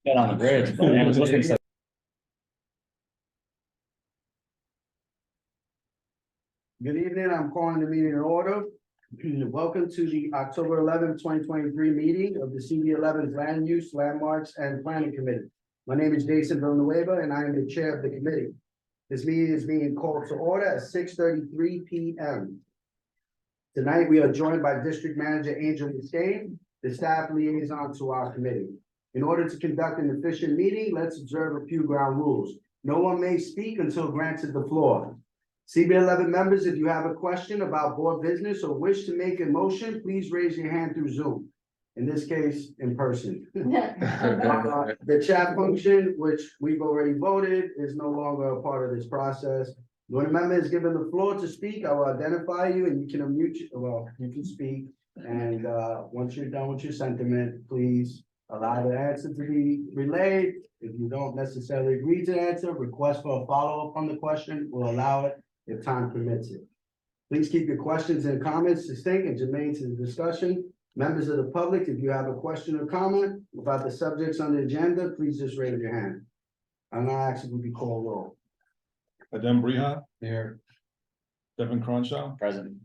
Get on the bridge, but I was looking for. Good evening, I'm calling the meeting in order. Welcome to the October 11th, 2023 meeting of the CB11 Land Use, Landmarks, and Planning Committee. My name is Jason Villanueva, and I am the chair of the committee. This meeting is being called to order at 6:33 p.m. Tonight, we are joined by District Manager Angel Muscane, the staff liaison to our committee. In order to conduct an efficient meeting, let's observe a few ground rules. No one may speak until granted the floor. CB11 members, if you have a question about board business or wish to make a motion, please raise your hand through Zoom. In this case, in person. The chat function, which we've already voted, is no longer a part of this process. When a member is given the floor to speak, I will identify you and you can unmute, you can speak. And once you're done with your sentiment, please allow the answer to be relayed. If you don't necessarily agree to the answer, request for a follow-up on the question, we'll allow it if time permits it. Please keep your questions and comments distinct and germane to the discussion. Members of the public, if you have a question or comment about the subjects on the agenda, please just raise your hand. I'm not asking you to call roll. Adem Briha, Here. Devin Cronshaw, Present.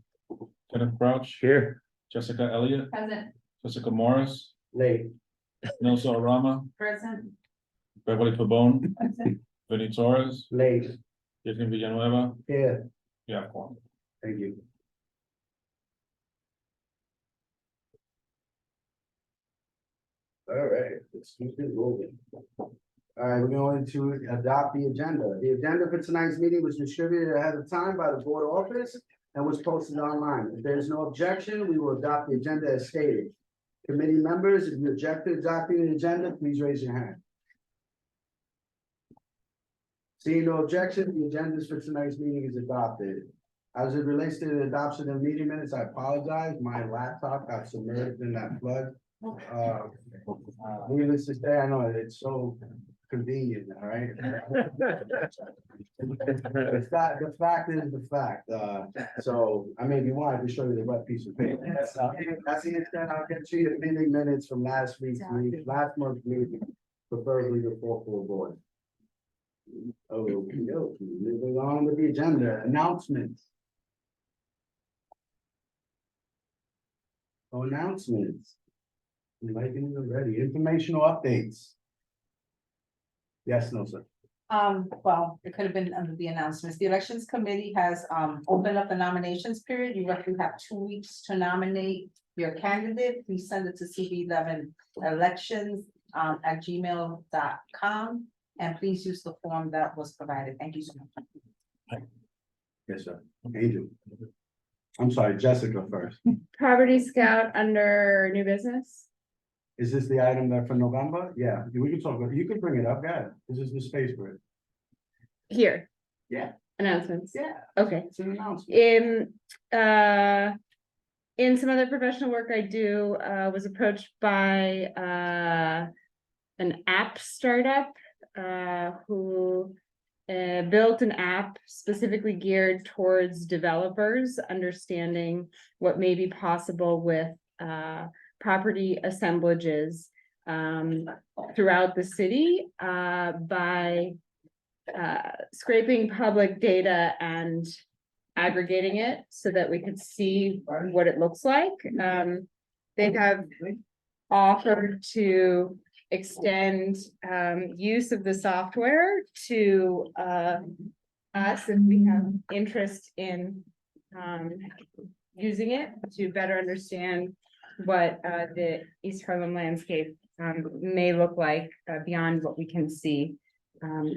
Kenneth Crouch, Here. Jessica Elliott, Present. Jessica Morris, Late. Nelson Arama, Present. Beverly Pabon, Present. Vinny Torres, Late. Yasmin Villanueva, Here. yeah, Juan. Thank you. All right, let's keep it moving. All right, we're going to adopt the agenda. The agenda for tonight's meeting was distributed ahead of time by the board office and was posted online. If there's no objection, we will adopt the agenda as stated. Committee members, if you object to adopting the agenda, please raise your hand. Seeing no objection, the agenda for tonight's meeting is adopted. As it relates to the adoption of meeting minutes, I apologize. My laptop got submerged in that flood. Needless to say, I know it's so convenient, all right? The fact is the fact. So I may be wanting to show you the wet piece of paper. That's the extent I'll get you the meeting minutes from last month's meeting, preferably the full board. Okay, moving on with the agenda, announcements. Announcements. Liking them ready, informational updates. Yes, no, sir. Well, it could have been under the announcements. The elections committee has opened up the nominations period. You roughly have 2 weeks to nominate your candidate. Please send it to cb11elections@gmail.com. And please use the form that was provided. Thank you so much. Yes, sir. Angel. I'm sorry, Jessica first. Property Scout under new business. Is this the item that for November? Yeah, we can talk about, you can bring it up, guys. This is the space for it. Here. Yeah. Announcements. Yeah. Okay. It's an announcement. In some other professional work I do, was approached by an app startup who built an app specifically geared towards developers understanding what may be possible with property assemblages throughout the city by scraping public data and aggregating it so that we could see what it looks like. They have offered to extend use of the software to us if we have interest in using it to better understand what the East Harlem landscape may look like beyond what we can see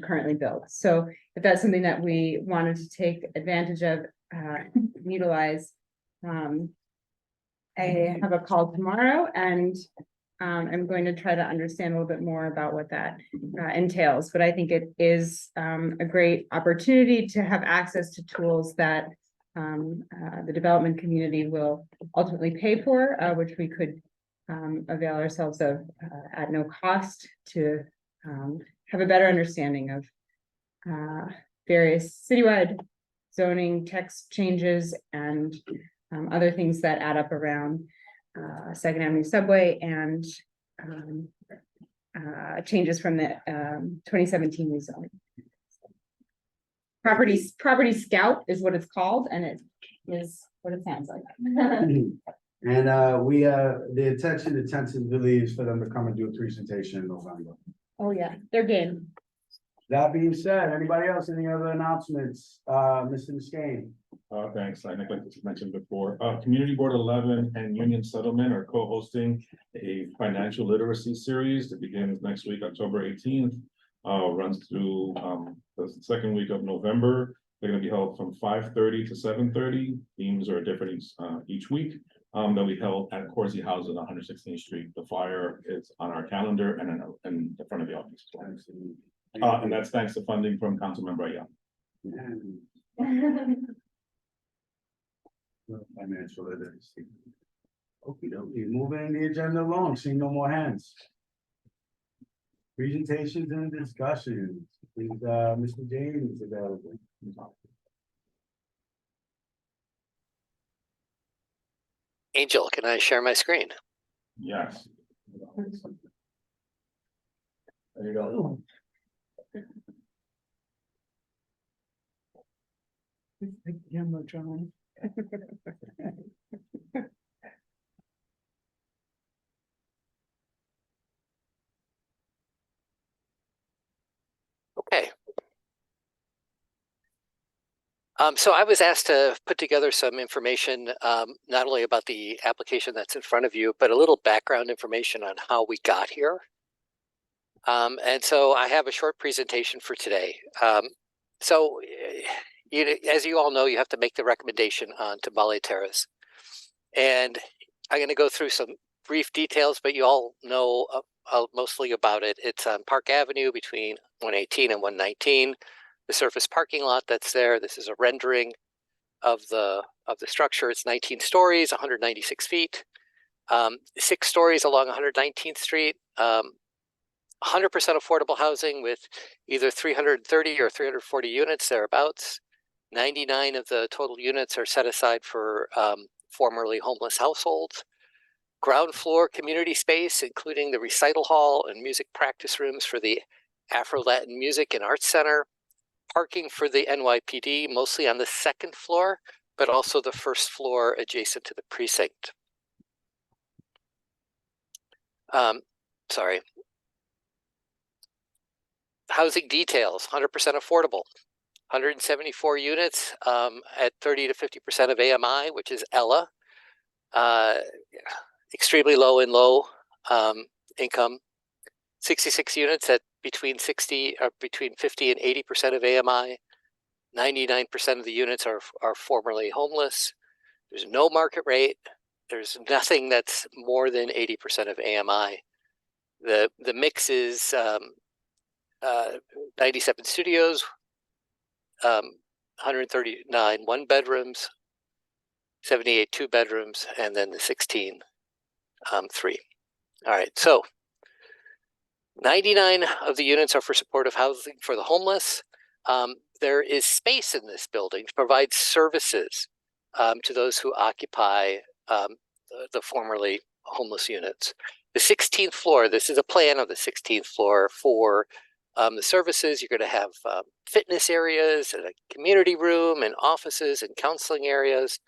currently built. So if that's something that we wanted to take advantage of, utilize, I have a call tomorrow and I'm going to try to understand a little bit more about what that entails, but I think it is a great opportunity to have access to tools that the development community will ultimately pay for, which we could avail ourselves of at no cost to have a better understanding of various citywide zoning text changes and other things that add up around Second Avenue subway and changes from the 2017 rezoning. Property Scout is what it's called, and it is what it sounds like. And the intention tentatively is for them to come and do a presentation in November. Oh, yeah, they're game. That being said, anybody else, any other announcements? Mr. Muscane? Thanks. I neglected to mention before, Community Board 11 and Union Settlement are co-hosting a financial literacy series that begins next week, October 18th. Runs through the second week of November. They're going to be held from 5:30 to 7:30. Themes are different each week. That we held at Corsi House on 116th Street. The flyer is on our calendar and in the front of the office. And that's thanks to funding from Councilmember Young. Financial literacy. Okay, moving the agenda along, seeing no more hands. Presentations and discussions. Is Mr. James available? Angel, can I share my screen? Yes. There you go. Okay. So I was asked to put together some information, not only about the application that's in front of you, but a little background information on how we got here. And so I have a short presentation for today. As you all know, you have to make the recommendation on Tamale Terrace. And I'm going to go through some brief details, but you all know mostly about it. It's on Park Avenue between 118 and 119. The surface parking lot that's there. This is a rendering of the structure. It's 19 stories, 196 feet, 6 stories along 119th Street. 100% affordable housing with either 330 or 340 units thereabouts. 99 of the total units are set aside for formerly homeless households. Ground floor community space, including the recital hall and music practice rooms for the Afro-Latin Music and Arts Center. Parking for the NYPD, mostly on the 2nd floor, but also the 1st floor adjacent to the precinct. Housing details, 100% affordable. 174 units at 30 to 50% of AMI, which is Ella. Extremely low and low income. 66 units at between 50 and 80% of AMI. 99% of the units are formerly homeless. There's no market rate. There's nothing that's more than 80% of AMI. The mix is 97 studios, 139 one bedrooms, 78 2 bedrooms, and then the 16 3. All right, so 99 of the units are for supportive housing for the homeless. There is space in this building to provide services to those who occupy the formerly homeless units. The 16th floor, this is a plan of the 16th floor for the services. You're going to have fitness areas and a community room and offices and counseling areas,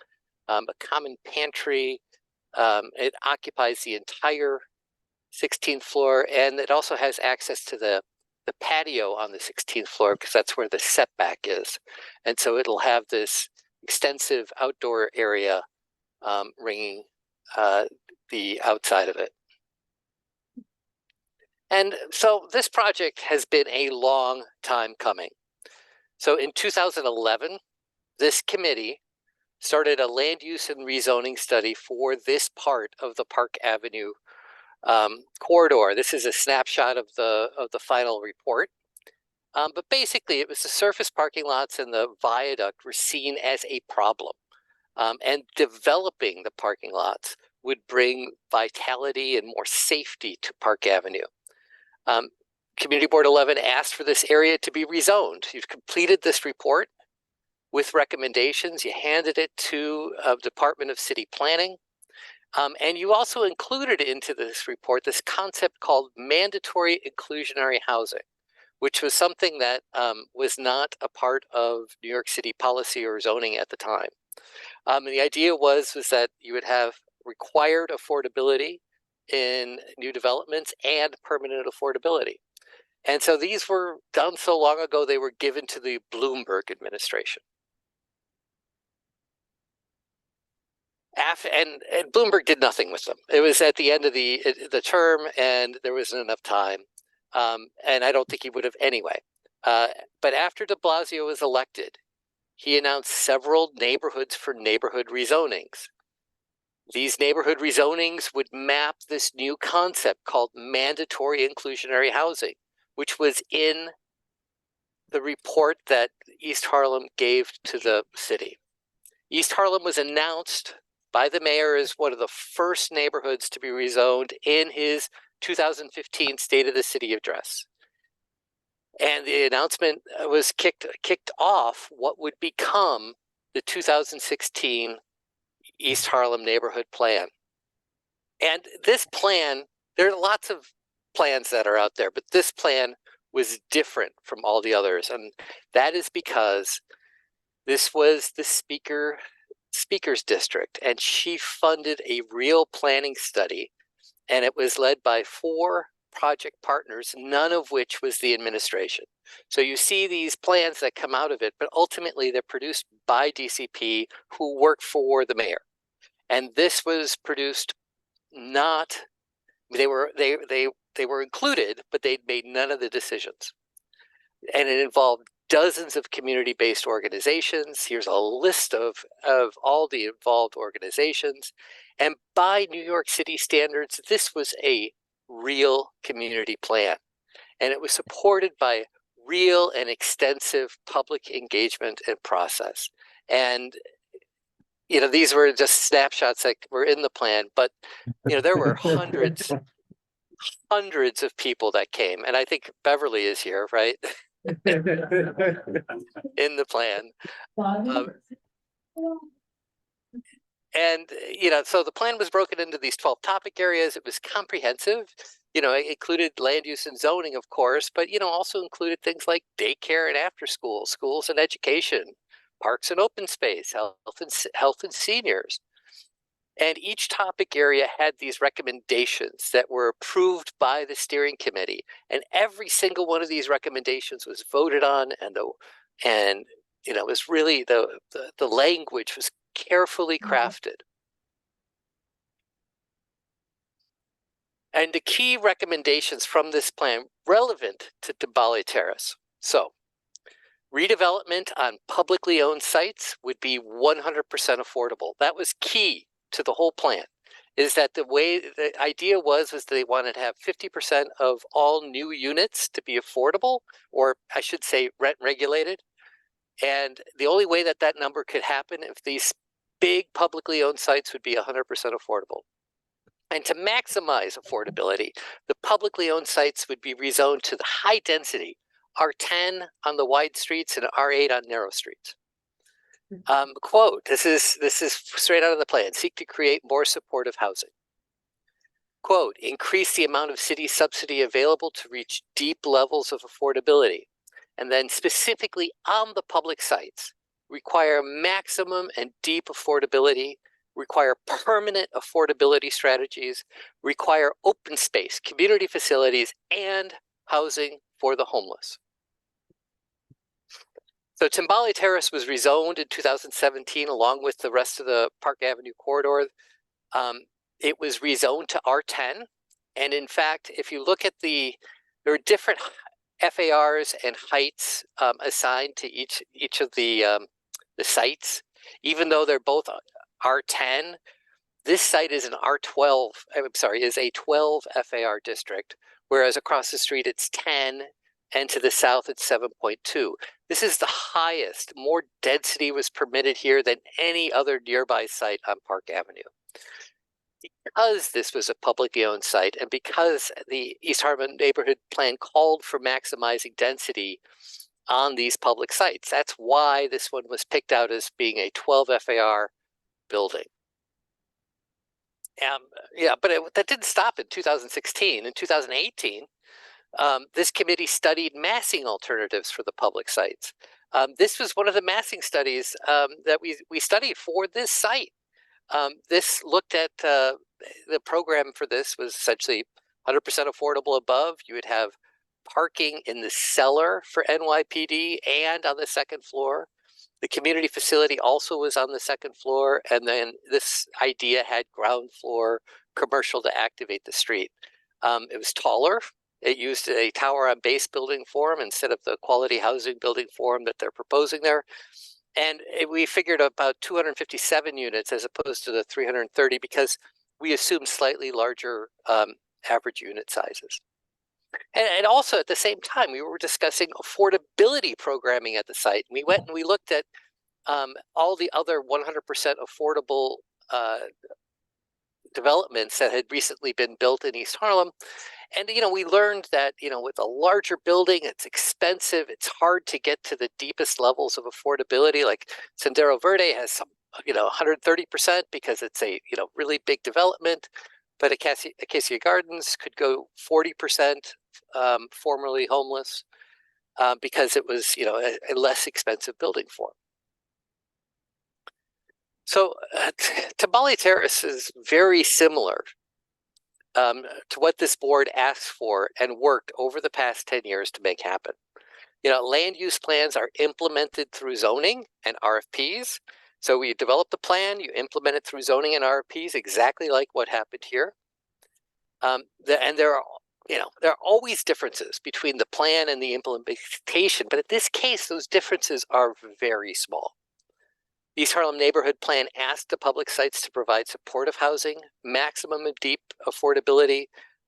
a common pantry. It occupies the entire 16th floor, and it also has access to the patio on the 16th floor because that's where the setback is. And so it'll have this extensive outdoor area ringing the outside of it. And so this project has been a long time coming. So in 2011, this committee started a land use and rezoning study for this part of the Park Avenue corridor. This is a snapshot of the final report. But basically, it was the surface parking lots and the viaduct were seen as a problem. And developing the parking lots would bring vitality and more safety to Park Avenue. Community Board 11 asked for this area to be rezoned. You've completed this report with recommendations. You handed it to Department of City Planning. And you also included into this report this concept called mandatory inclusionary housing, which was something that was not a part of New York City policy or zoning at the time. And the idea was that you would have required affordability in new developments and permanent affordability. And so these were done so long ago, they were given to the Bloomberg administration. And Bloomberg did nothing with them. It was at the end of the term, and there wasn't enough time. And I don't think he would have anyway. But after de Blasio was elected, he announced several neighborhoods for neighborhood rezonings. These neighborhood rezonings would map this new concept called mandatory inclusionary housing, which was in the report that East Harlem gave to the city. East Harlem was announced by the mayor as one of the first neighborhoods to be rezoned in his 2015 State of the City address. And the announcement was kicked off what would become the 2016 East Harlem Neighborhood Plan. And this plan, there are lots of plans that are out there, but this plan was different from all the others. And that is because this was the speaker's district, and she funded a real planning study, and it was led by 4 project partners, none of which was the administration. So you see these plans that come out of it, but ultimately they're produced by DCP, who work for the mayor. And this was produced not, they were included, but they'd made none of the decisions. And it involved dozens of community-based organizations. Here's a list of all the involved organizations. And by New York City standards, this was a real community plan. And it was supported by real and extensive public engagement and process. And, you know, these were just snapshots that were in the plan, but, you know, there were hundreds of people that came. And I think Beverly is here, right? In the plan. And, you know, so the plan was broken into these 12 topic areas. It was comprehensive. You know, it included land use and zoning, of course, but, you know, also included things like daycare and after school, schools and education, parks and open space, health and seniors. And each topic area had these recommendations that were approved by the steering committee. And every single one of these recommendations was voted on, and you know, it was really the language was carefully crafted. And the key recommendations from this plan relevant to Bali Terrace. So, redevelopment on publicly owned sites would be 100% affordable. That was key to the whole plan. Is that the idea was they wanted to have 50% of all new units to be affordable, or I should say rent regulated. And the only way that number could happen if these big publicly owned sites would be 100% affordable. And to maximize affordability, the publicly owned sites would be rezoned to the high density R10 on the wide streets and R8 on narrow streets. Quote, this is straight out of the plan: seek to create more supportive housing. Quote, increase the amount of city subsidy available to reach deep levels of affordability. And then specifically on the public sites, require maximum and deep affordability, require permanent affordability strategies, require open space, community facilities, and housing for the homeless. So Timbali Terrace was rezoned in 2017 along with the rest of the Park Avenue corridor. It was rezoned to R10. And in fact, if you look at there are different FARs and heights assigned to each of the sites. Even though they're both R10, this site is an R12, is a 12 FAR district, whereas across the street it's 10, and to the south it's 7.2. This is the highest. More density was permitted here than any other nearby site on Park Avenue. Because this was a publicly owned site, and because the East Harlem Neighborhood Plan called for maximizing density on these public sites, that's why this one was picked out as being a 12 FAR building. Yeah, but that didn't stop in 2016. In 2018, this committee studied massing alternatives for the public sites. This was one of the massing studies that we studied for this site. This looked at the program for this was essentially 100% affordable above. You would have parking in the cellar for NYPD and on the second floor. The community facility also was on the second floor, and then this idea had ground floor commercial to activate the street. It was taller. It used a tower on base building form instead of the quality housing building form that they're proposing there. And we figured about 257 units as opposed to the 330 because we assumed slightly larger average unit sizes. And also at the same time, we were discussing affordability programming at the site. We went and we looked at all the other 100% affordable developments that had recently been built in East Harlem. And, we learned that, with a larger building, it's expensive. It's hard to get to the deepest levels of affordability. Like Sendero Verde has some, 130% because it's a, really big development. But Acacia Gardens could go 40%, formerly homeless, because it was, a less expensive building form. So Tabali Terrace is very similar to what this board asked for and worked over the past 10 years to make happen. Land use plans are implemented through zoning and RFPs. So we develop the plan, you implement it through zoning and RFPs, exactly like what happened here. And there are always differences between the plan and the implementation, but in this case, those differences are very small. The East Harlem Neighborhood Plan asked the public sites to provide supportive housing, maximum and deep affordability,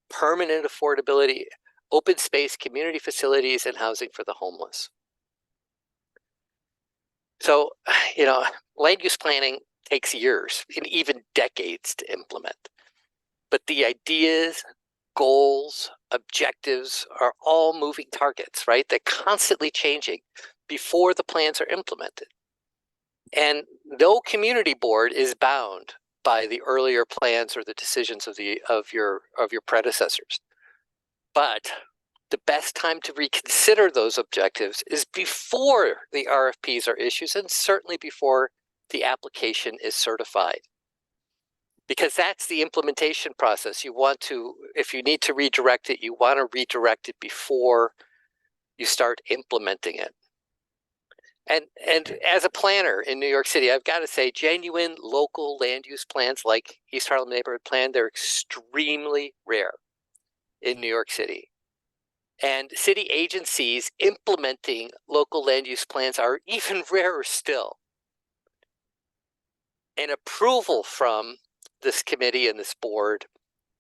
permanent affordability, open space, community facilities, and housing for the homeless. So, land use planning takes years and even decades to implement. But the ideas, goals, objectives are all moving targets, right? They're constantly changing before the plans are implemented. And no community board is bound by the earlier plans or the decisions of your predecessors. But the best time to reconsider those objectives is before the RFPs are issued and certainly before the application is certified. Because that's the implementation process. If you need to redirect it, you want to redirect it before you start implementing it. And as a planner in New York City, I've got to say, genuine local land use plans like East Harlem Neighborhood Plan, they're extremely rare in New York City. And city agencies implementing local land use plans are even rarer still. And approval from this committee and this board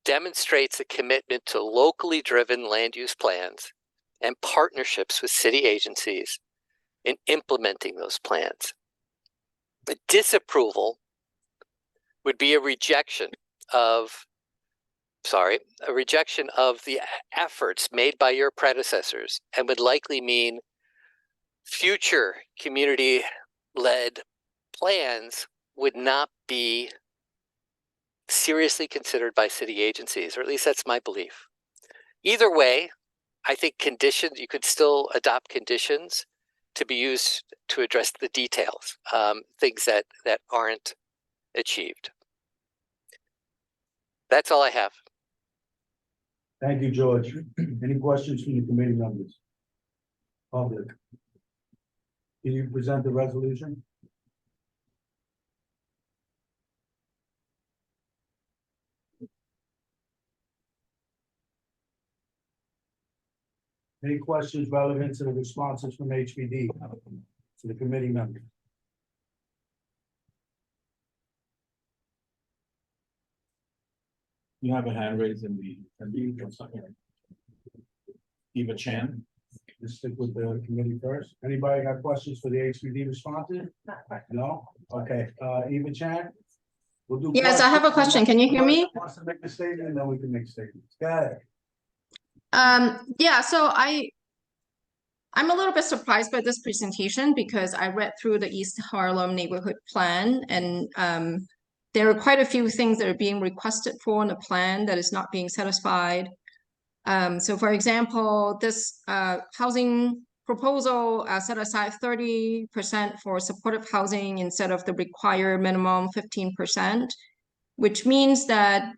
demonstrates a commitment to locally driven land use plans and partnerships with city agencies in implementing those plans. The disapproval would be a rejection of the efforts made by your predecessors and would likely mean future community-led plans would not be seriously considered by city agencies, or at least that's my belief. Either way, I think you could still adopt conditions to be used to address the details, things that aren't achieved. That's all I have. Thank you, George. Any questions from the committee members? Public. Can you present the resolution? Any questions relevant to the responses from HPD to the committee members? You have a hand raised in the Eva Chan. Let's stick with the committee first. Anybody got questions for the HPD responses? No? Okay, Eva Chan? We'll do Yes, I have a question. Can you hear me? Wants to make a statement, and then we can make statements. Go ahead. Yeah, so I'm a little bit surprised by this presentation because I read through the East Harlem neighborhood plan and there are quite a few things that are being requested for in the plan that is not being satisfied. So for example, this housing proposal set aside 30% for supportive housing instead of the required minimum 15%, which means that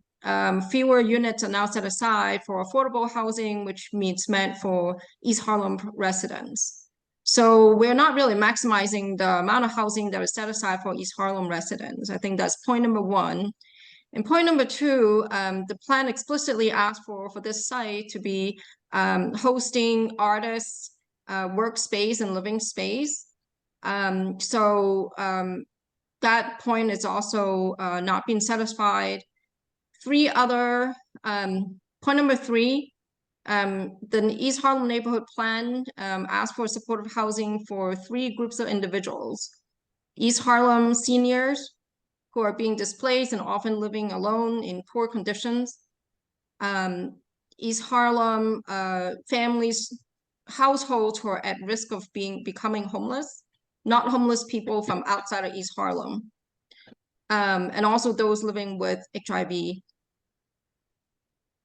fewer units are now set aside for affordable housing, which means meant for East Harlem residents. So we're not really maximizing the amount of housing that is set aside for East Harlem residents. I think that's point number one. And point number two, the plan explicitly asks for this site to be hosting artists, workspace, and living space. That point is also not being satisfied. Point number three, the East Harlem Neighborhood Plan asks for supportive housing for 3 groups of individuals. East Harlem seniors who are being displaced and often living alone in poor conditions. East Harlem families, households who are at risk of becoming homeless, not homeless people from outside of East Harlem. And also those living with HIV.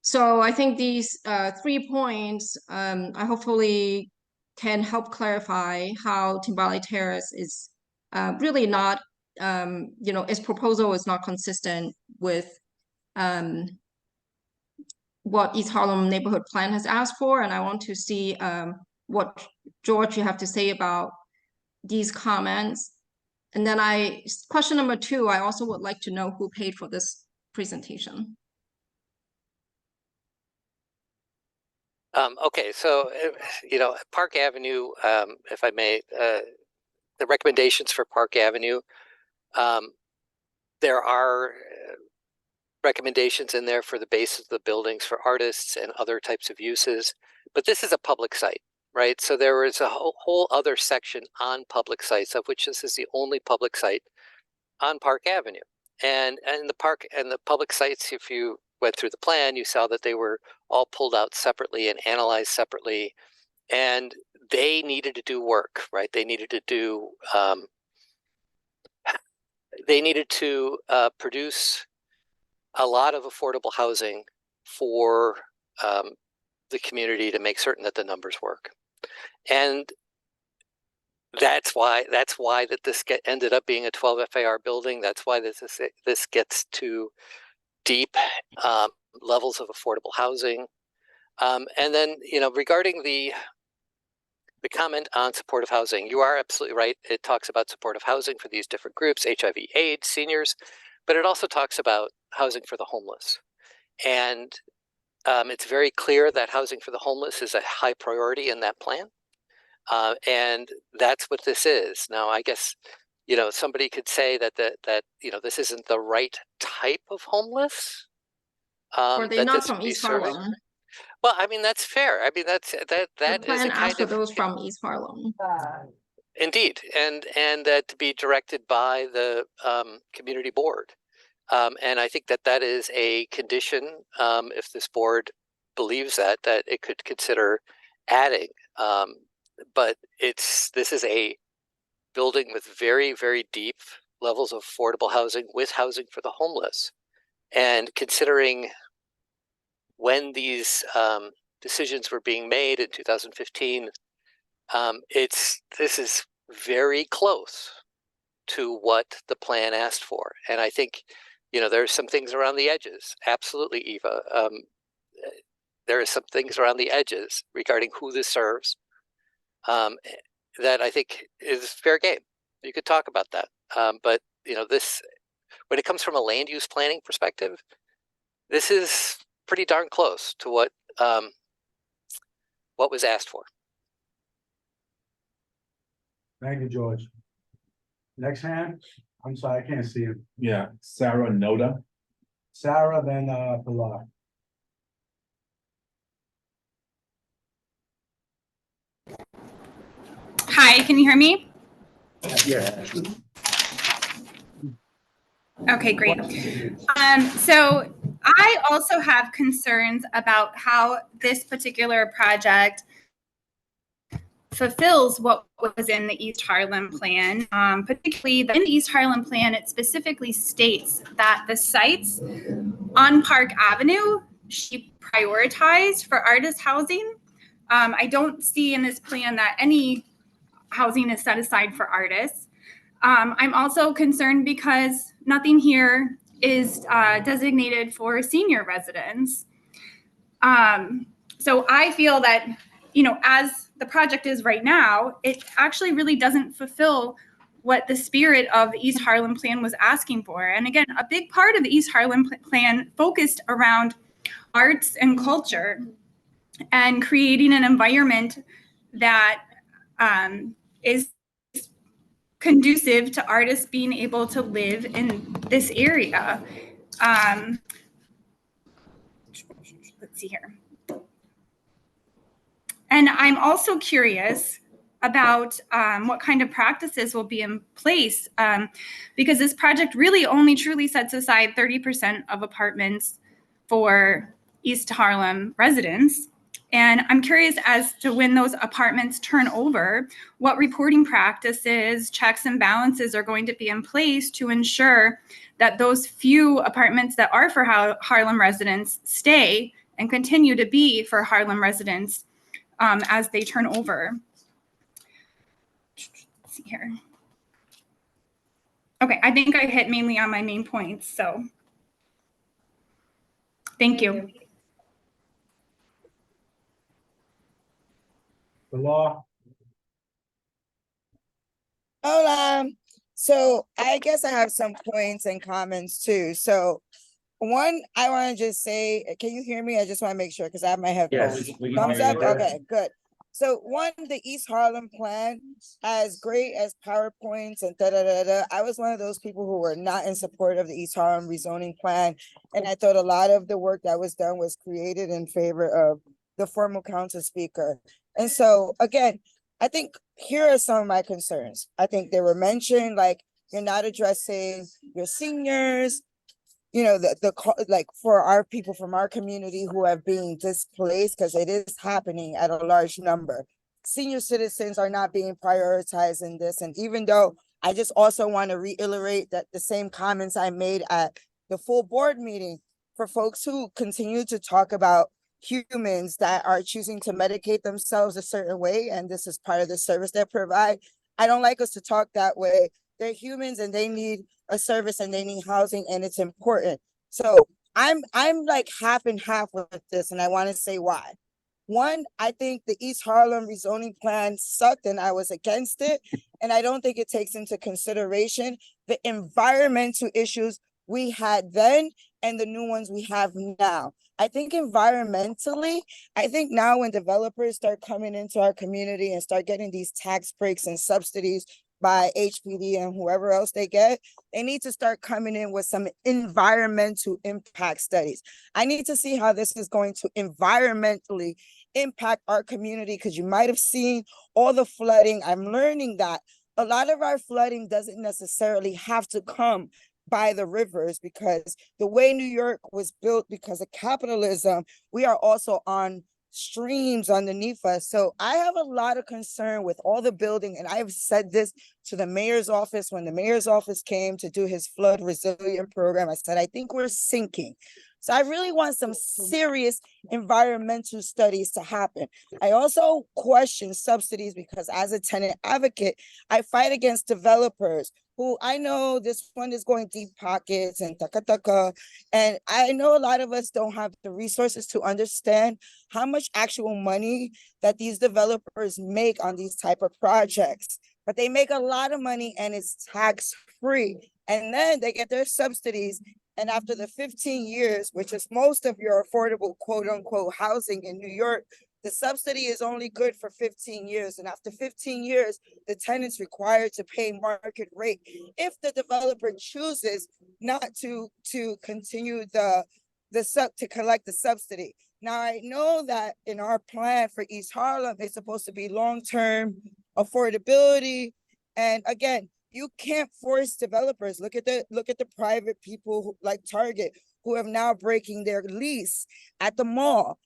So I think these 3 points, I hopefully can help clarify how Timbale Terrace is really not, its proposal is not consistent with what East Harlem Neighborhood Plan has asked for. And I want to see what George you have to say about these comments. And then question number 2, I also would like to know who paid for this presentation. Okay, so, Park Avenue, if I may, the recommendations for Park Avenue, there are recommendations in there for the base of the buildings for artists and other types of uses, but this is a public site, right? So there is a whole other section on public sites, of which this is the only public site on Park Avenue. And the park and the public sites, if you went through the plan, you saw that they were all pulled out separately and analyzed separately, and they needed to do work, right? They needed to do, produce a lot of affordable housing for the community to make certain that the numbers work. And that's why that this ended up being a 12 FAR building. That's why this gets to deep levels of affordable housing. And then, regarding the comment on supportive housing, you are absolutely right. It talks about supportive housing for these different groups, HIV/AIDS, seniors, but it also talks about housing for the homeless. And it's very clear that housing for the homeless is a high priority in that plan. And that's what this is. Now, I guess, somebody could say that this isn't the right type of homeless. Or they're not from East Harlem. Well, I mean, that's fair. I mean, that The plan asks for those from East Harlem. Indeed, and to be directed by the community board. And I think that is a condition, if this board believes that it could consider adding. But this is a building with very, very deep levels of affordable housing with housing for the homeless. And considering when these decisions were being made in 2015, this is very close to what the plan asked for. And I think, there's some things around the edges. Absolutely, Eva. There are some things around the edges regarding who this serves that I think is fair game. You could talk about that. But, this, when it comes from a land use planning perspective, this is pretty darn close to what was asked for. Thank you, George. Next hand. I'm sorry, I can't see him. Yeah, Sarah Noda. Sarah, then Pilar. Hi, can you hear me? Yeah. Okay, great. So I also have concerns about how this particular project fulfills what was in the East Harlem plan. Particularly in the East Harlem plan, it specifically states that the sites on Park Avenue should be prioritized for artist housing. I don't see in this plan that any housing is set aside for artists. I'm also concerned because nothing here is designated for senior residents. So I feel that, as the project is right now, it actually really doesn't fulfill what the spirit of the East Harlem plan was asking for. And again, a big part of the East Harlem plan focused around arts and culture and creating an environment that is conducive to artists being able to live in this area. Let's see here. And I'm also curious about what kind of practices will be in place, because this project really only truly sets aside 30% of apartments for East Harlem residents. And I'm curious as to when those apartments turn over, what reporting practices, checks and balances are going to be in place to ensure that those few apartments that are for Harlem residents stay and continue to be for Harlem residents as they turn over. Let's see here. Okay, I think I hit mainly on my main points, so thank you. The law. Hola. So I guess I have some points and comments too. So one, I want to just say, can you hear me? I just want to make sure because I have my headphones. Yes, we can Thumbs hear up? you. Okay, good. So one, the East Harlem plan, as great as PowerPoints and I was one of those people who were not in support of the East Harlem rezoning plan. And I thought a lot of the work that was done was created in favor of the former council speaker. And so again, I think here are some of my concerns. I think they were mentioned, like you're not addressing your seniors, like for our people from our community who are being displaced, because it is happening at a large number. Senior citizens are not being prioritized in this. And even though I just also want to reiterate that the same comments I made at the full board meeting for folks who continue to talk about humans that are choosing to medicate themselves a certain way, and this is part of the service they provide. I don't like us to talk that way. They're humans and they need a service and they need housing, and it's important. So I'm like half and half with this, and I want to say why. One, I think the East Harlem rezoning plan sucked and I was against it. And I don't think it takes into consideration the environmental issues we had then and the new ones we have now. I think environmentally, I think now when developers start coming into our community and start getting these tax breaks and subsidies by HPD and whoever else they get, they need to start coming in with some environmental impact studies. I need to see how this is going to environmentally impact our community, because you might have seen all the flooding. I'm learning that a lot of our flooding doesn't necessarily have to come by the rivers, because the way New York was built because of capitalism, we are also on streams underneath us. So I have a lot of concern with all the building, and I've said this to the mayor's office when the mayor's office came to do his flood resilient program. I said, I think we're sinking. So I really want some serious environmental studies to happen. I also question subsidies because as a tenant advocate, I fight against developers who I know this one is going deep pockets and taka. And I know a lot of us don't have the resources to understand how much actual money that these developers make on these type of projects. But they make a lot of money and it's tax free. And then they get their subsidies. And after the 15 years, which is most of your affordable quote unquote housing in New York, the subsidy is only good for 15 years. And after 15 years, the tenant's required to pay market rate if the developer chooses not to continue to collect the subsidy. Now, I know that in our plan for East Harlem, it's supposed to be long-term affordability. And again, you can't force developers. Look at the private people like Target, who have now breaking their lease at the mall.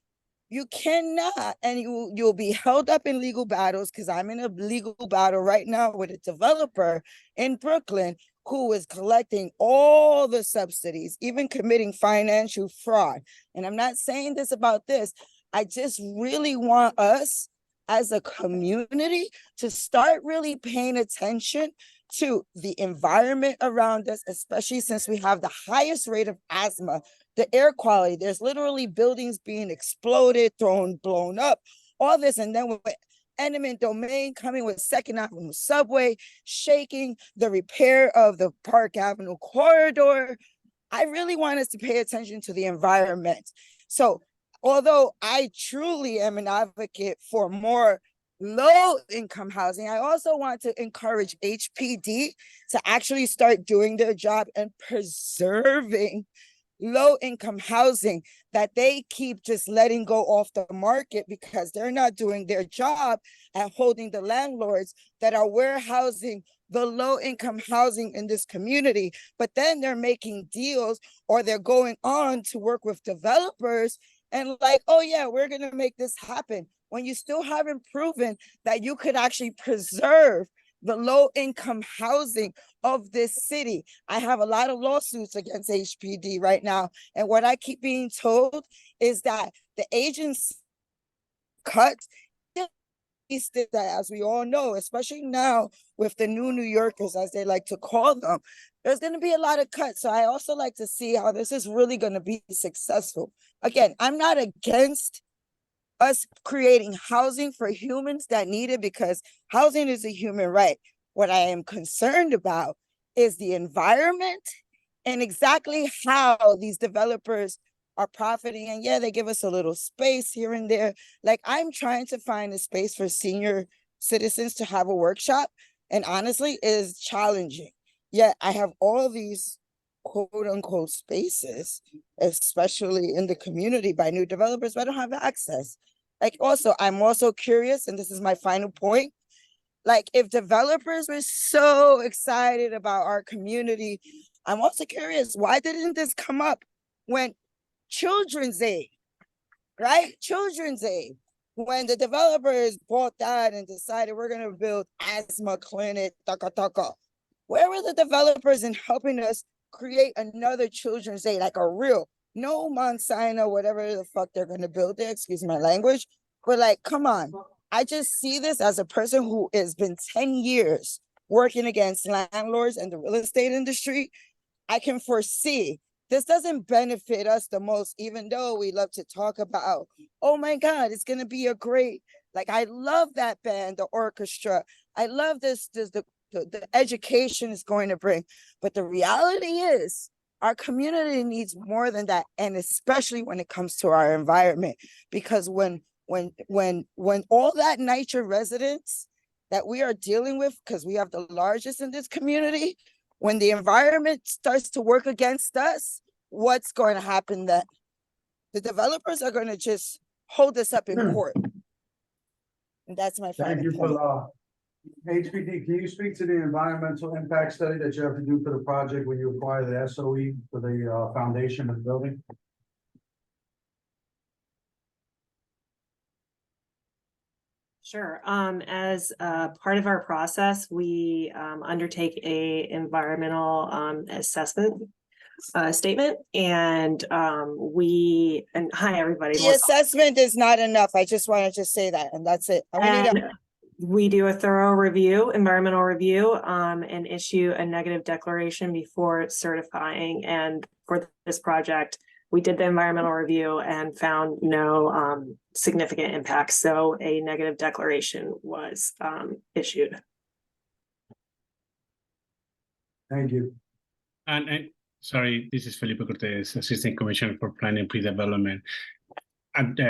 You cannot, and you'll be held up in legal battles, because I'm in a legal battle right now with a developer in Brooklyn who is collecting all the subsidies, even committing financial fraud. And I'm not saying this about this. I just really want us as a community to start really paying attention to the environment around us, especially since we have the highest rate of asthma, the air quality. There's literally buildings being exploded, blown up, all this. And then with eminent domain coming with Second Avenue subway, shaking the repair of the Park Avenue corridor. I really want us to pay attention to the environment. So although I truly am an advocate for more low-income housing, I also want to encourage HPD to actually start doing their job and preserving low-income housing that they keep just letting go off the market because they're not doing their job at holding the landlords that are warehousing the low-income housing in this community. But then they're making deals, or they're going on to work with developers and like, oh yeah, we're gonna make this happen, when you still haven't proven that you could actually preserve the low-income housing of this city. I have a lot of lawsuits against HPD right now. And what I keep being told is that the agency cut, that, as we all know, especially now with the New Yorkers, as they like to call them, there's going to be a lot of cuts. So I also like to see how this is really going to be successful. Again, I'm not against us creating housing for humans that need it, because housing is a human right. What I am concerned about is the environment and exactly how these developers are profiting. And yeah, they give us a little space here and there. Like, I'm trying to find a space for senior citizens to have a workshop, and honestly, it is challenging. Yet I have all these quote unquote spaces, especially in the community, by new developers, but I don't have access. Like, also, I'm also curious, and this is my final point, like, if developers were so excited about our community, I'm also curious, why didn't this come up when Children's Aid, right? Children's Aid, when the developers bought that and decided we're going to build asthma clinic, where were the developers in helping us create another Children's Aid, like a real, no Monsanto, whatever the fuck they're going to build there, excuse my language, but like, come on. I just see this as a person who has been 10 years working against landlords and the real estate industry. I can foresee this doesn't benefit us the most, even though we love to talk about, oh my God, it's going to be a great, like, I love that band, the orchestra. I love the education is going to bring. But the reality is, our community needs more than that. And especially when it comes to our environment, because when all that NYCHA residents that we are dealing with, because we have the largest in this community, when the environment starts to work against us, what's going to happen then? The developers are going to just hold us up in court. And that's my final Thank you point. for HPD. Can you speak to the environmental impact study that you have to do for the project when you acquire the SOE for the foundation of the building? Sure. As part of our process, we undertake a environmental assessment statement, and hi everybody. The assessment is not enough. I just want to say that, and that's it. We do a thorough review, environmental review, and issue a negative declaration before certifying. And for this project, we did the environmental review and found no significant impacts. So a negative declaration was issued. Thank you. And sorry, this is Felipe Cortez, Assistant Commissioner for Planning and Pre-Development. And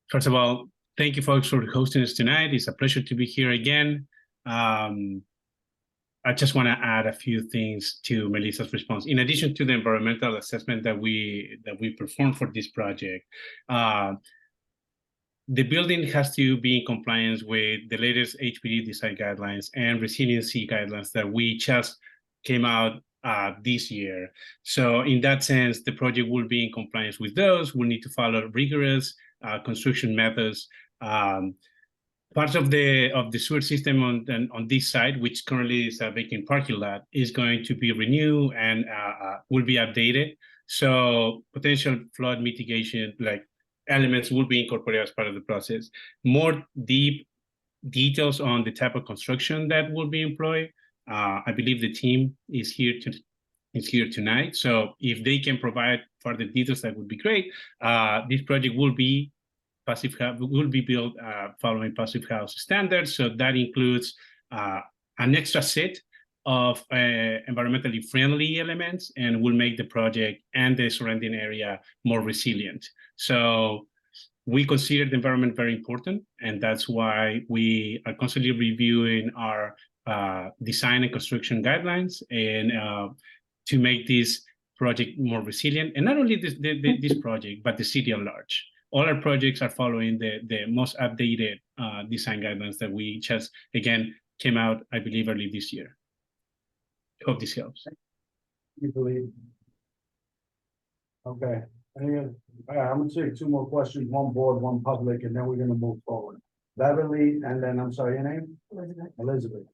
first of all, thank you folks for hosting us tonight. It's a pleasure to be here again. I just want to add a few things to Melissa's response. In addition to the environmental assessment that we performed for this project, the building has to be in compliance with the latest HPD design guidelines and resiliency guidelines that we just came out this year. So in that sense, the project will be in compliance with those. We'll need to follow rigorous construction methods. Part of the sewer system on this site, which currently is a vacant parking lot, is going to be renewed and will be updated. So potential flood mitigation elements will be incorporated as part of the process. More deep details on the type of construction that will be employed. I believe the team is here tonight. So if they can provide further details, that would be great. This project will be built following passive house standards. So that includes an extra set of environmentally friendly elements, and will make the project and the surrounding area more resilient. So we consider the environment very important, and that's why we are constantly reviewing our design and construction guidelines and to make this project more resilient. And not only this project, but the city at large. All our projects are following the most updated design guidelines that we just, again, came out, I believe, early this year. Hope this helps. You believe? Okay. I'm gonna take two more questions, one board, one public, and then we're gonna move forward. Beverly, and then, I'm sorry, your name? Elizabeth.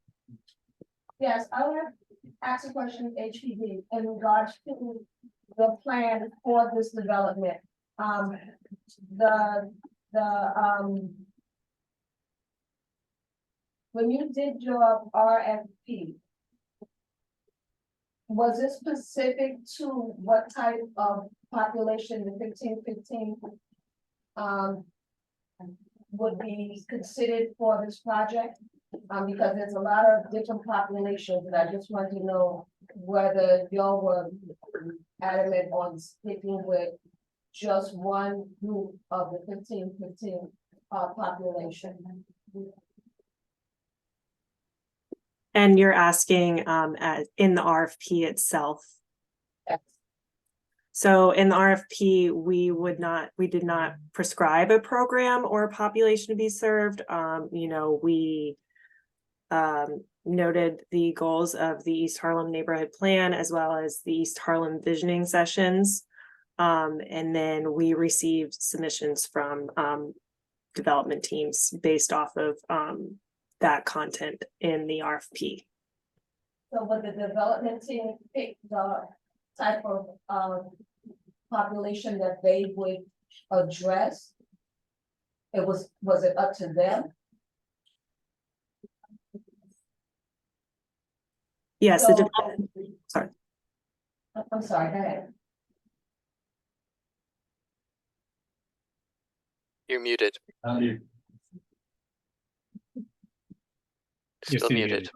Yes, I want to ask a question, HPD, in regards to the plan for this development. When you did your RFP, was it specific to what type of population the 1515 would be considered for this project? Because there's a lot of different populations, and I just wanted to know whether y'all were adamant on sticking with just one group of the 1515 population. And you're asking in the RFP itself. Yes. So in the RFP, we did not prescribe a program or a population to be served. We noted the goals of the East Harlem Neighborhood Plan, as well as the East Harlem Visioning Sessions. And then we received submissions from development teams based off of that content in the RFP. So would the development team pick the type of population that they would address? Was it up to them? Yes, So, sorry. I'm sorry, go ahead. You're muted. Still muted.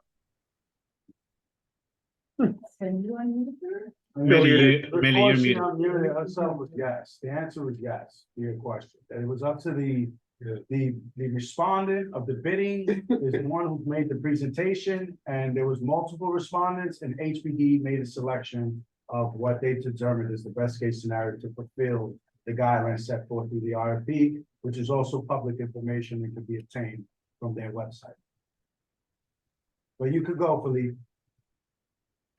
Melly, you're muted. Unmuted herself was yes. The answer was yes to your question. That it was up to the respondent of the bidding is the one who made the presentation, and there was multiple respondents, and HPD made a selection of what they determined is the best case scenario to fulfill the guidelines set forth through the RFP, which is also public information and can be obtained from their website. But you could go, Philippe.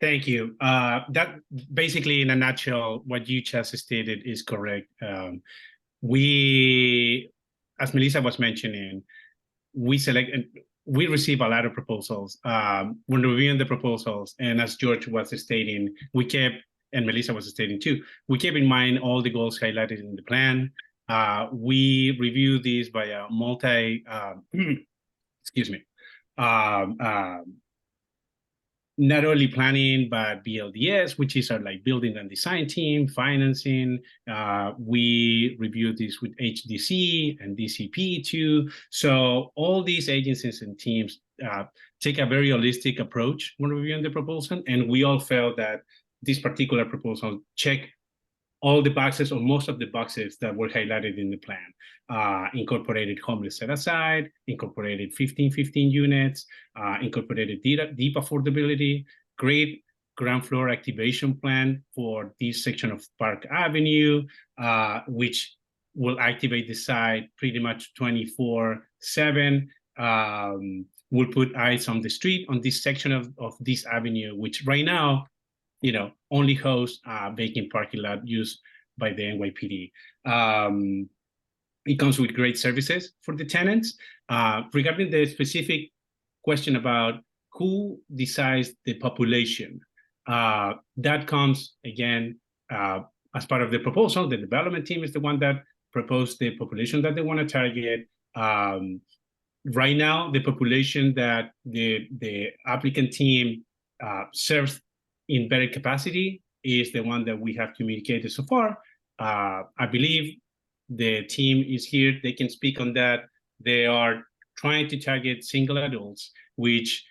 Thank you. That basically, in a nutshell, what you just stated is correct. We, as Melissa was mentioning, we receive a lot of proposals. When reviewing the proposals, and as George was stating, and Melissa was stating too, we kept in mind all the goals highlighted in the plan. We review these by a not only planning, but BLDS, which is our building and design team, financing. We review this with HDC and DCP too. So all these agencies and teams take a very holistic approach when reviewing the proposal. And we all felt that this particular proposal checked all the boxes, or most of the boxes that were highlighted in the plan. Incorporated homeless set aside, incorporated 1515 units, incorporated deep affordability, great ground floor activation plan for this section of Park Avenue, which will activate the site pretty much 24/7. We'll put eyes on the street on this section of this avenue, which right now, only hosts vacant parking lot used by the NYPD. it comes with great services for the tenants. Regarding the specific question about who decides the population, that comes again as part of the proposal. The development team is the one that proposed the population that they want to target. Right now, the population that the applicant team serves in better capacity is the one that we have communicated so far. I believe the team is here. They can speak on that. They are trying to target single adults, which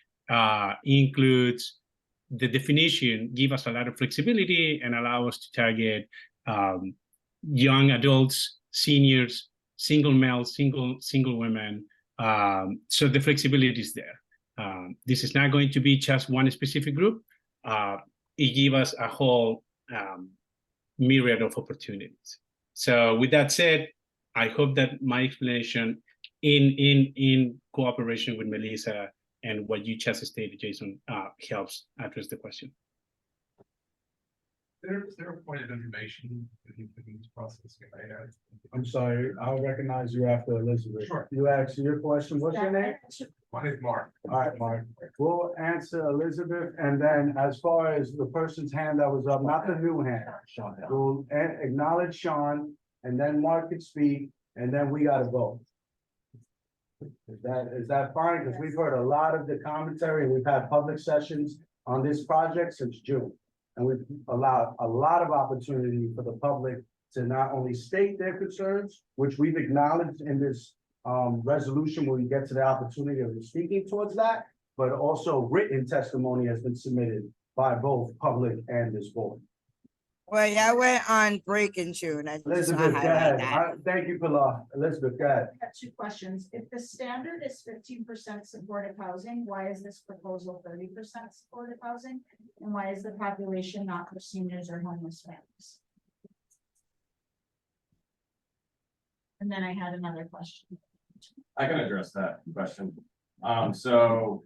includes the definition, give us a lot of flexibility and allow us to target young adults, seniors, single males, single women. So the flexibility is there. This is not going to be just one specific group. It gives us a whole myriad of opportunities. So with that said, I hope that my explanation in cooperation with Melissa and what you just stated, Jason, helps address the question. Is there a point of information that you think this process can I add? I'm sorry, I'll recognize you after Elizabeth. Sure. You asked your question, what's your name? My name is Mark. All right, Mark. We'll answer Elizabeth, and then as far as the person's hand that was up, not the new hand. We'll acknowledge Sean, and then Mark can speak, and then we gotta vote. Is that fine? Because we've heard a lot of the commentary, and we've had public sessions on this project since June. And we've allowed a lot of opportunity for the public to not only state their concerns, which we've acknowledged in this resolution when we get to the opportunity of speaking towards that, but also written testimony has been submitted by both public and this board. Well, yeah, I went on break in June. I just want Elizabeth, to go highlight ahead. that. Thank you, Pilar. Elizabeth, go ahead. I have two questions. If the standard is 15% supportive housing, why is this proposal 30% supportive housing? And why is the population not for seniors or homeless families? And then I had another question. I can address that question. So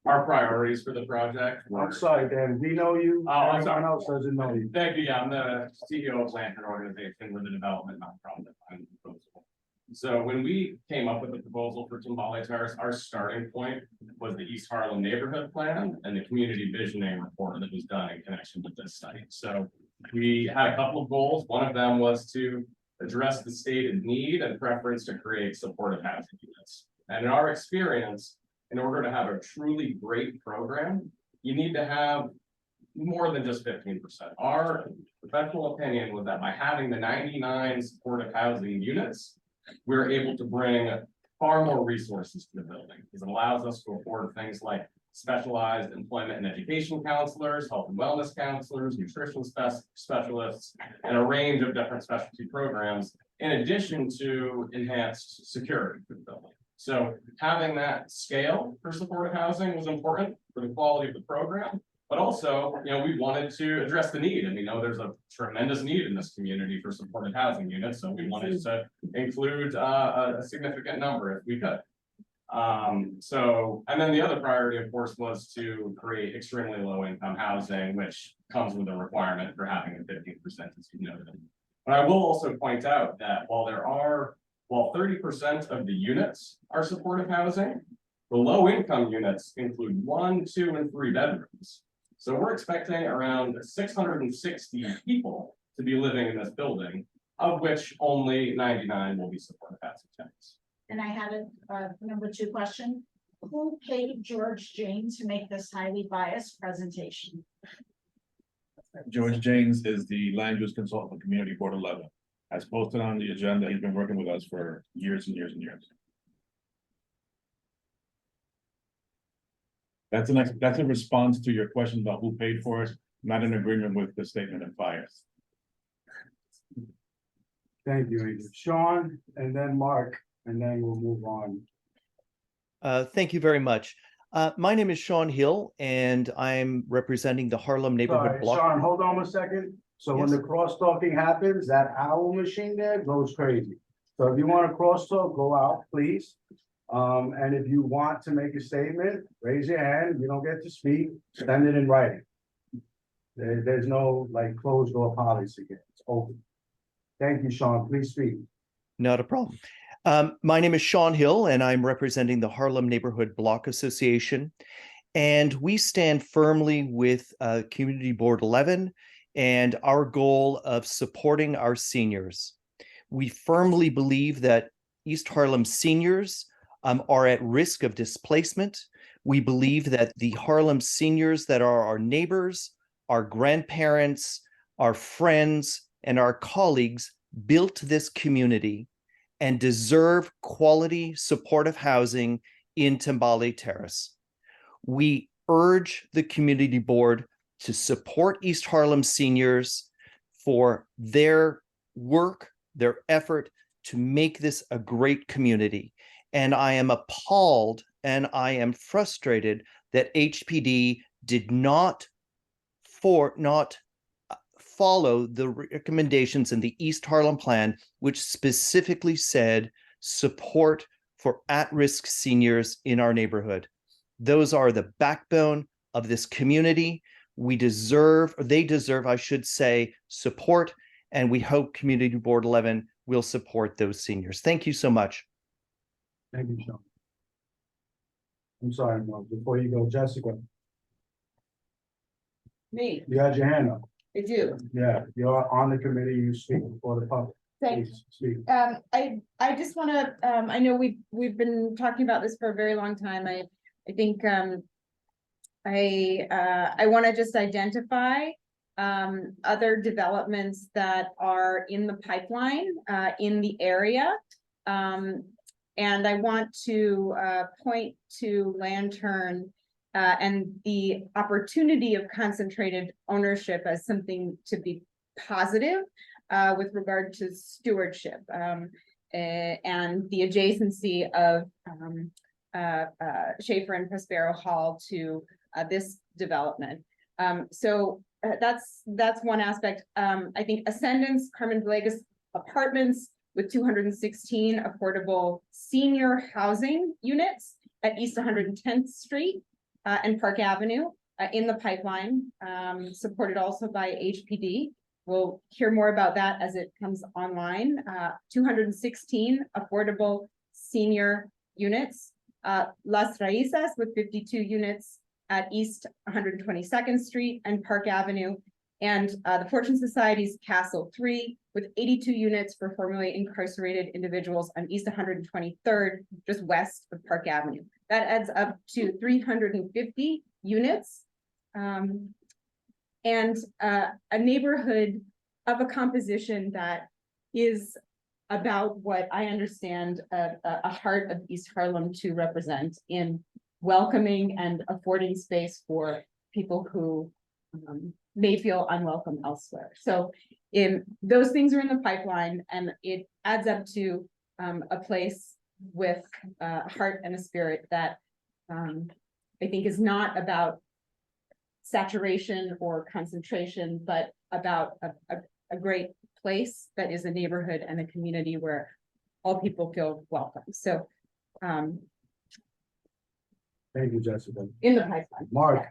our priorities for the project were. I'm sorry, Dan, we know you. Oh, I'm Everyone sorry. else doesn't know you. Thank you. Yeah, I'm the CEO of Lantern Organization. We're the development nonprofit behind the proposal. So when we came up with the proposal for Timbale Terrace, our starting point was the East Harlem Neighborhood Plan and the community visioning report that was done in connection with this site. So we had a couple of goals. One of them was to address the stated need and preference to create supportive housing units. And in our experience, in order to have a truly great program, you need to have more than just 15%. Our professional opinion was that by having the 99 supportive housing units, we're able to bring far more resources to the building, because it allows us to afford things like specialized employment and education counselors, health and wellness counselors, nutrition specialists, and a range of different specialty programs, in addition to enhanced security for the building. So having that scale for supportive housing was important for the quality of the program, but also, we wanted to address the need, and we know there's a tremendous need in this community for supportive housing units, so we wanted to include a significant number if we could. And then the other priority, of course, was to create extremely low income housing, which comes with a requirement for having a 15%, as you noted. But I will also point out that while 30% of the units are supportive housing, the low income units include 1, 2, and 3 bedrooms. So we're expecting around 660 people to be living in this building, of which only 99 will be supportive housing tenants. And I had a number 2 question. Who paid George Jane to make this highly biased presentation? George James is the land use consultant for Community Board 11. As posted on the agenda, he's been working with us for years and years and years. That's a response to your question about who paid for it, not in agreement with the statement of bias. Thank you, Angel. Sean, and then Mark, and then we'll move on. Thank you very much. My name is Sean Hill, and I'm representing the Harlem Neighborhood Sorry, Block. Sean, hold on a second. So when Yes. the cross-talking happens, that owl machine there goes crazy. So if you want to cross-talk, go out, please. And if you want to make a statement, raise your hand. If you don't get to speak, send it in writing. There's no closed door policy here. It's open. Thank you, Sean. Please speak. Not a problem. My name is Sean Hill, and I'm representing the Harlem Neighborhood Block Association. And we stand firmly with Community Board 11 and our goal of supporting our seniors. We firmly believe that East Harlem seniors are at risk of displacement. We believe that the Harlem seniors that are our neighbors, our grandparents, our friends, and our colleagues built this community and deserve quality supportive housing in Tambale Terrace. We urge the community board to support East Harlem seniors for their work, their effort to make this a great community. And I am appalled and I am frustrated that HPD did not follow the recommendations in the East Harlem Plan, which specifically said support for at-risk seniors in our neighborhood. Those are the backbone of this community. They deserve, I should say, support, and we hope Community Board 11 will support those seniors. Thank you so much. Thank you, Sean. I'm sorry, Mark, before you go, Jessica, Me, you had your hand up. I do. Yeah, you're on the committee, you speak before the public. Thanks. Please speak. I just want to, I know we've been talking about this for a very long time. I think I want to just identify other developments that are in the pipeline in the area. And I want to point to Lantern and the opportunity of concentrated ownership as something to be positive with regard to stewardship and the adjacency of Schaefer and Prospero Hall to this development. So that's one aspect. I think Ascendance, Carmen Villegas Apartments with 216 affordable senior housing units at East 110th Street and Park Avenue in the pipeline, supported also by HPD. We'll hear more about that as it comes online. 216 affordable senior units. Las Raíces with 52 units at East 122nd Street and Park Avenue. And the Fortune Society's Castle 3 with 82 units for formerly incarcerated individuals on East 123rd, just west of Park Avenue. That adds up to 350 units. And a neighborhood of a composition that is about what I understand a heart of East Harlem to represent in welcoming and affording space for people who may feel unwelcome elsewhere. So those things are in the pipeline, and it adds up to a place with a heart and a spirit that I think is not about saturation or concentration, but about a great place that is a neighborhood and a community where all people feel welcome. So Thank you, Jessica. in the pipeline. Mark.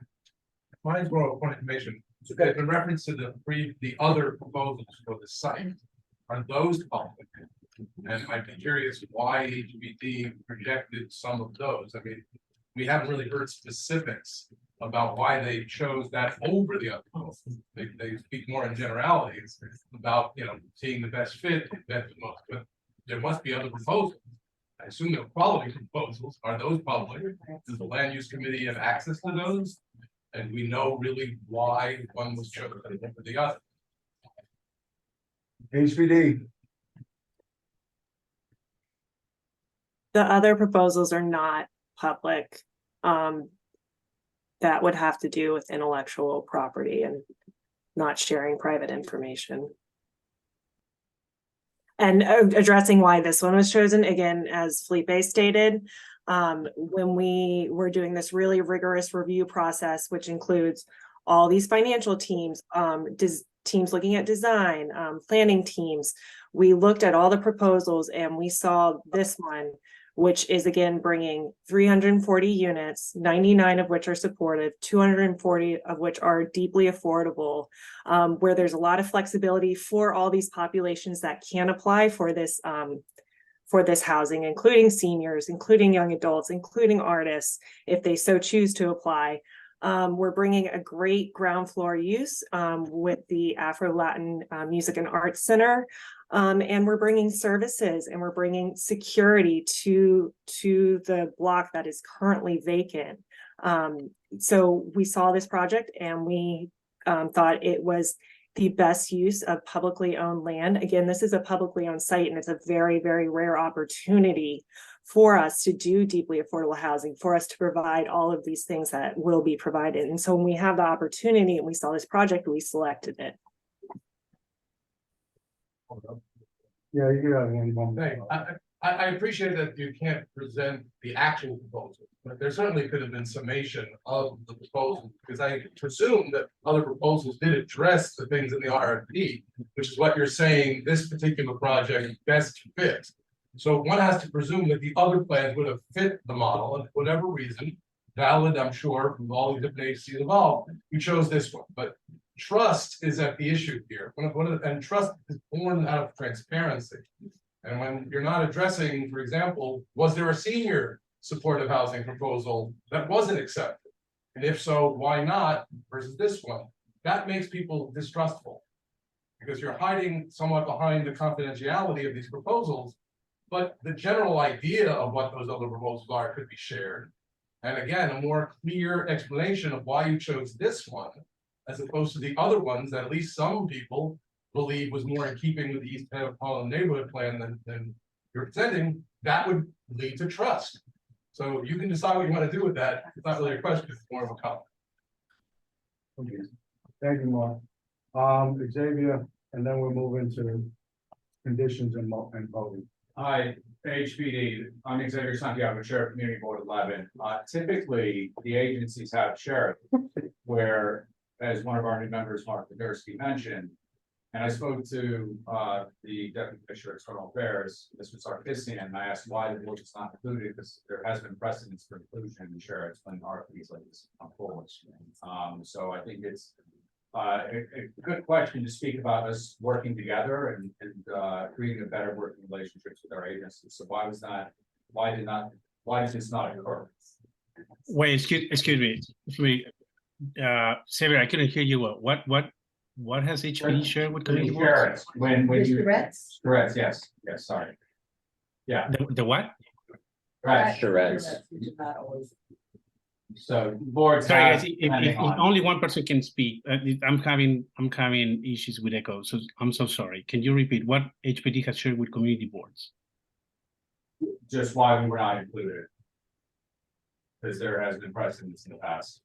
Mine's more of information. So in reference to the other proposals for the site, are those public? And I'd be curious why HBD rejected some of those. I mean, we haven't really heard specifics about why they chose that over the other proposals. They speak more in generalities about, seeing the best fit, but there must be other proposals. I assume they're quality proposals. Are those public? Does the land use committee have access to those? And we know really why one was chosen over the other. HPD. The other proposals are not public. That would have to do with intellectual property and not sharing private information. And addressing why this one was chosen, again, as Felipe stated, when we were doing this really rigorous review process, which includes all these financial teams, teams looking at design, planning teams, we looked at all the proposals and we saw this one, which is again bringing 340 units, 99 of which are supportive, 240 of which are deeply affordable, where there's a lot of flexibility for all these populations that can apply for this for this housing, including seniors, including young adults, including artists, if they so choose to apply. We're bringing a great ground floor use with the Afro-Latin Music and Arts Center. And we're bringing services and we're bringing security to the block that is currently vacant. So we saw this project and we thought it was the best use of publicly owned land. Again, this is a publicly owned site and it's a very, very rare opportunity for us to do deeply affordable housing, for us to provide all of these things that will be provided. And so when we have the opportunity and we saw this project, we selected it. Yeah, you got one. Hey, I appreciate that you can't present the actual proposal, but there certainly could have been summation of the proposal, because I presume that other proposals did address the things in the RFP, which is what you're saying this particular project best fits. So one has to presume that the other plans would have fit the model, and for whatever reason, valid, I'm sure, from all the different agencies involved, you chose this one. But trust is at the issue here. And trust is born out of transparency. And when you're not addressing, for example, was there a senior supportive housing proposal that wasn't accepted? And if so, why not versus this one? That makes people distrustful because you're hiding somewhat behind the confidentiality of these proposals. But the general idea of what those other proposals are could be shared. And again, a more clear explanation of why you chose this one, as opposed to the other ones that at least some people believe was more in keeping with the East Harlem neighborhood plan than you're presenting, that would lead to trust. So you can decide what you want to do with that. It's not really a question, it's more of a comment. Okay. Thank you, Mark. Xavier, and then we'll move into conditions and voting. Hi, HPD. I'm Xavier Santiago, Chair of Community Board 11. Typically, the agencies have sheriff, where, as one of our new members, Mark Poderski, mentioned, and I spoke to the Deputy Commissioner of External Affairs, Mr. Sarkisian, and I asked why the board is not included, because there has been precedence for inclusion in sheriffs when RFPs like this come forward. So I think it's a good question to speak about us working together and creating a better working relationships with our agencies. So why did this not occur? Wait, excuse me. Xavier, I couldn't hear you. What has HPD shared with community boards? When you Tourette's? yes, sorry. Yeah. The what? Right. So boards. Sorry, guys, if only one person can speak, I'm having issues with echo, so I'm so sorry. Can you repeat what HPD has shared with community boards? Just why we were not included, because there has been precedence in the past.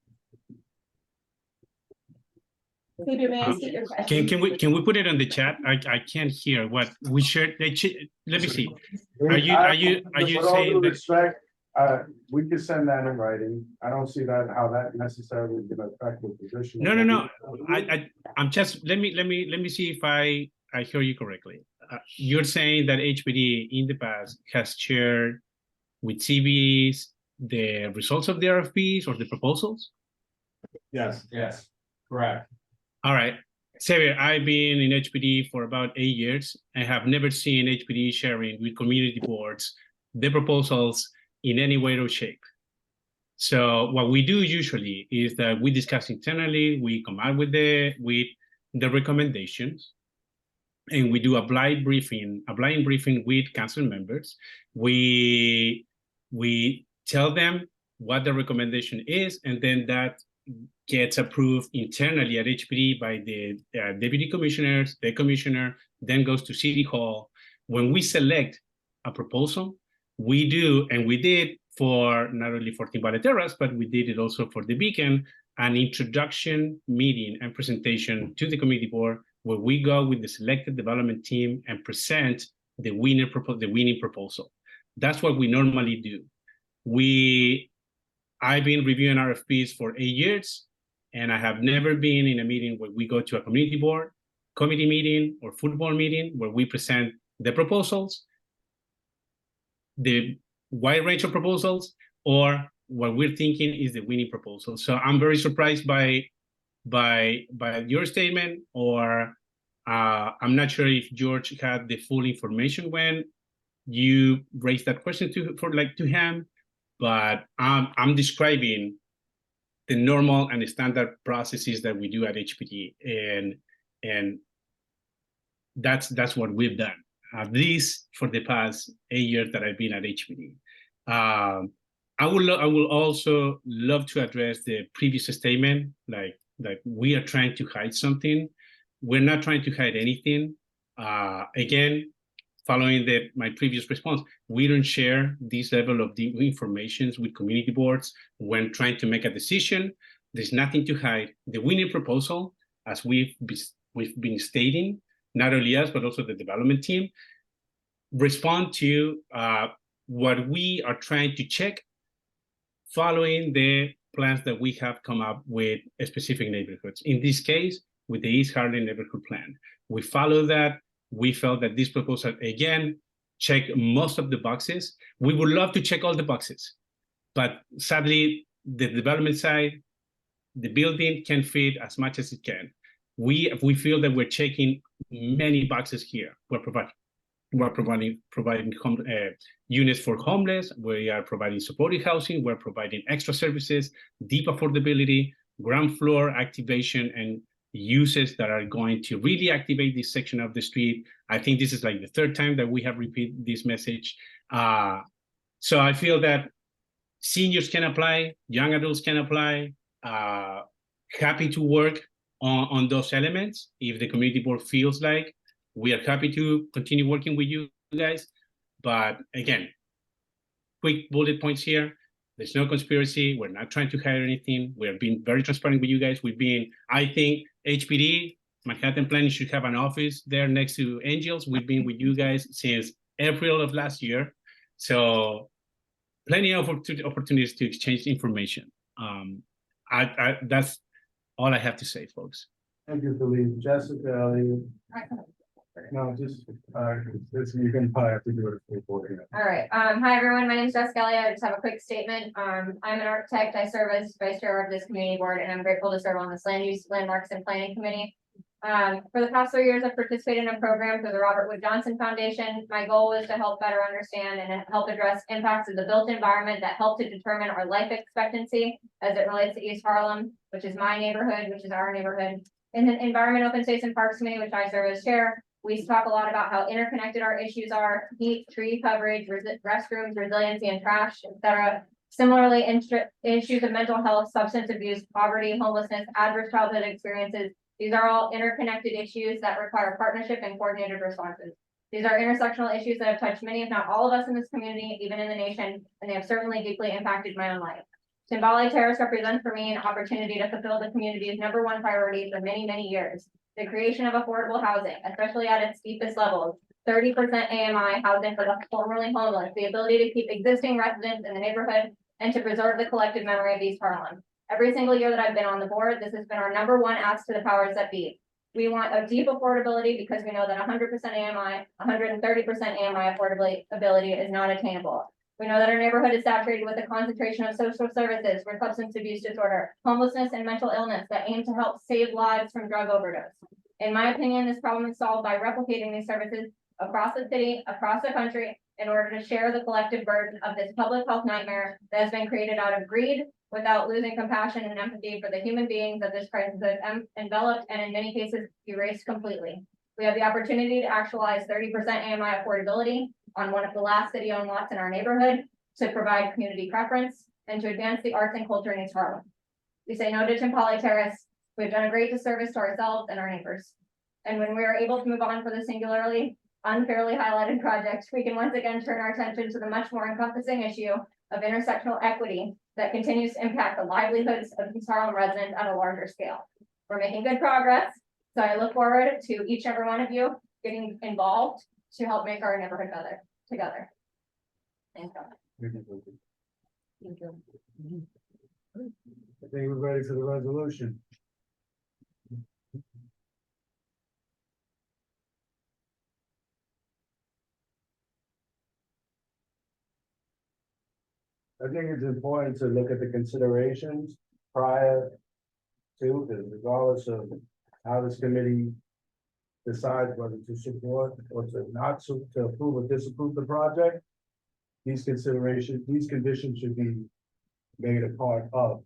Can we put it on the chat? I can't hear what we shared. Let me see. Are you saying that? We can send that in writing. I don't see how that necessarily is going to affect the position. No. I'm just let me see if I hear you correctly. You're saying that HPD in the past has shared with CBs the results of the RFPs or the proposals? Yes, correct. All right, Xavier, I've been in HPD for about 8 years. I have never seen HPD sharing with community boards the proposals in any way or shape. So what we do usually is that we discuss internally, we come out with the recommendations, and we do a blind briefing with council members. We tell them what the recommendation is, and then that gets approved internally at HPD by the deputy commissioners, the commissioner, then goes to City Hall. When we select a proposal, we do, and we did for not only for Timbale Terrace, but we did it also for the Beacon, an introduction meeting and presentation to the committee board where we go with the selected development team and present the winning proposal. That's what we normally do. I've been reviewing RFPs for 8 years, and I have never been in a meeting where we go to a community board, committee meeting, or football meeting where we present the proposals, the wide range of proposals, or what we're thinking is the winning proposal. So I'm very surprised by your statement, or I'm not sure if George had the full information when you raised that question to him, but I'm describing the normal and standard processes that we do at HPD, and that's what we've done, at least for the past 8 years that I've been at HPD. I will also love to address the previous statement, like we are trying to hide something. We're not trying to hide anything. Again, following my previous response, we don't share this level of the information with community boards when trying to make a decision. There's nothing to hide. The winning proposal, as we've been stating, not only us, but also the development team, respond to what we are trying to check following the plans that we have come up with specific neighborhoods. In this case, with the East Harlem neighborhood plan. We follow that. We felt that this proposal, again, checked most of the boxes. We would love to check all the boxes, but sadly, the development side, the building can fit as much as it can. We feel that we're checking many boxes here. We're providing units for homeless. We are providing supportive housing. We're providing extra services, deep affordability, ground floor activation, and uses that are going to really activate this section of the street. I think this is like the third time that we have repeated this message. So I feel that seniors can apply, young adults can apply, happy to work on those elements. If the community board feels like, we are happy to continue working with you guys. But again, quick bullet points here. There's no conspiracy. We're not trying to hide anything. We're being very transparent with you guys. I think HPD, Manhattan Planning should have an office there next to Angels. We've been with you guys since April of last year. So plenty of opportunities to exchange information. That's all I have to say, folks. Thank you, Philippe. Jessica, Elliott. No, just, you can probably have to do it before. All right. Hi, everyone. My name is Jessica Elliott. I just have a quick statement. I'm an architect. I serve as vice chair of this community board, and I'm grateful to serve on this land use, landmarks, and planning committee. For the past 3 years, I've participated in a program through the Robert Wood Johnson Foundation. My goal was to help better understand and help address impacts of the built environment that help to determine our life expectancy as it relates to East Harlem, which is my neighborhood, which is our neighborhood. In the Environment, Open Space, and Parks Committee, which I serve as chair, we talk a lot about how interconnected our issues are: heat, tree coverage, restrooms, resiliency, and trash, etc. Similarly, issues of mental health, substance abuse, poverty, homelessness, adverse childhood experiences. These are all interconnected issues that require partnership and coordinated responses. These are intersectional issues that have touched many, if not all of us in this community, even in the nation, and they have certainly deeply impacted my own life. Timbale Terrace represents for me an opportunity to fulfill the community's #1 priority for many, many years: the creation of affordable housing, especially at its deepest levels, 30% AMI housing for the formerly homeless, the ability to keep existing residents in the neighborhood, and to preserve the collective memory of East Harlem. Every single year that I've been on the board, this has been our #1 ask to the powers that be. We want a deep affordability because we know that 100% AMI, 130% AMI affordability is not attainable. We know that our neighborhood is saturated with a concentration of social services for substance abuse disorder, homelessness, and mental illness that aim to help save lives from drug overdose. In my opinion, this problem is solved by replicating these services across the city, across the country, in order to share the collective burden of this public health nightmare that has been created out of greed, without losing compassion and empathy for the human beings that this crisis has enveloped and in many cases erased completely. We have the opportunity to actualize 30% AMI affordability on one of the last city-owned lots in our neighborhood, to provide community preference, and to advance the arts and culture in East Harlem. We say no to Timbale Terrace. We've done a great disservice to ourselves and our neighbors. And when we are able to move on for the singularly, unfairly highlighted project, we can once again turn our attention to the much more encompassing issue of intersectional equity that continues to impact the livelihoods of East Harlem residents at a larger scale. We're making good progress, so I look forward to each and every one of you getting involved to help make our neighborhood better together. Thank you. Thank you. I think we're ready for the resolution. I think it's important to look at the considerations prior to, because regardless of how this committee decides whether to support or to not to approve or disapprove the project, these conditions should be made a part of.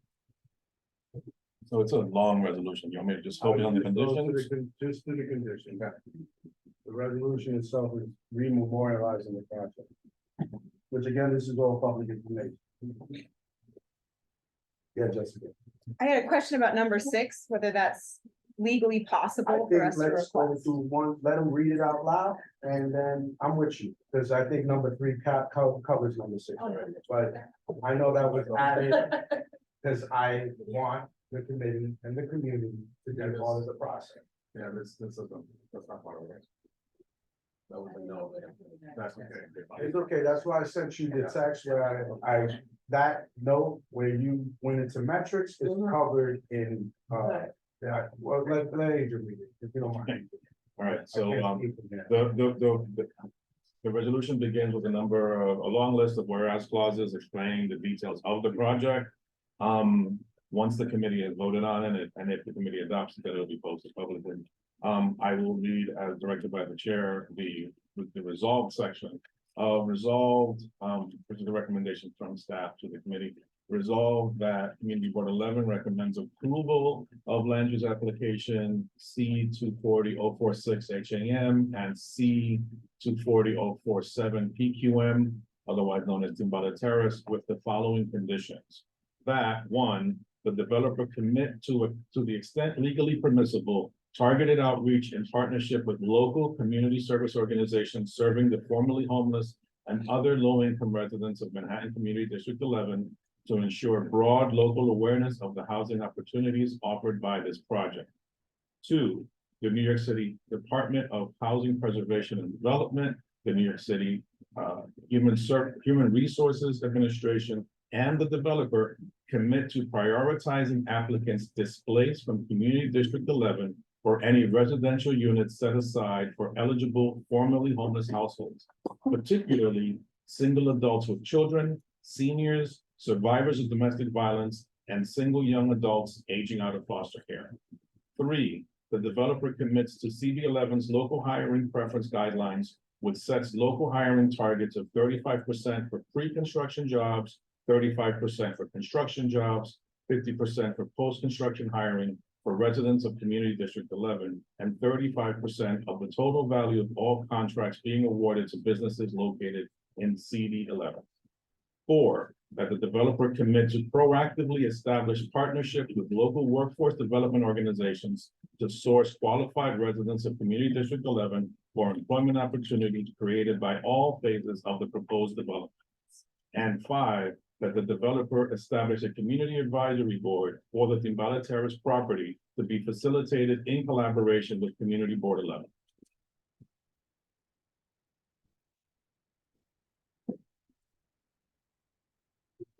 So it's a long resolution. You want me to just focus on the conditions? Just to the condition. The resolution itself is rememorializing the project. Which again, this is all public information. Yeah, Jessica. I had a question about number 6, whether that's legally I possible think for us to let's go request. through one, let them read it out loud, and then I'm with you, because I think number 3 covers number 6 already. But I know that was added, because I want the committee and the community to be part of the process. Yeah, that's not part of it. That was a no. That's okay. It's okay, that's why I sent you the text where that note where you went into metrics is covered in, yeah, well, let Adrian read it, if you don't mind. All right, so, I can't speak from there. the resolution begins with a long list of whereas clauses explaining the details of the project. Once the committee has voted on it, and if the committee adopts it, then it'll be posted publicly. I will read, as directed by the chair, the resolved section. Resolved, which is a recommendation from staff to the committee. Resolved that Community Board 11 recommends approval of land use application C 240046 HAM and C 240047 PQM, otherwise known as Timbala Terrace, with the following conditions. That 1, the developer commit to the extent legally permissible targeted outreach in partnership with local community service organizations serving the formerly homeless and other low-income residents of Manhattan Community District 11 to ensure broad local awareness of the housing opportunities offered by this project. 2, the New York City Department of Housing Preservation and Development, the New York City Human Resources Administration, and the developer commit to prioritizing applicants displaced from Community District 11 for any residential units set aside for eligible formerly homeless households, particularly single adults with children, seniors, survivors of domestic violence, and single young adults aging out of foster care. 3, the developer commits to CB11's local hiring preference guidelines, which sets local hiring targets of 35% for pre-construction jobs, 35% for construction jobs, 50% for post-construction hiring for residents of Community District 11, and 35% of the total value of all contracts being awarded to businesses located in CD11. 4, that the developer commit to proactively establish partnerships with local workforce development organizations to source qualified residents of Community District 11 for employment opportunities created by all phases of the proposed development. And 5, that the developer establish a community advisory board for the Timbala Terrace property to be facilitated in collaboration with Community Board 11.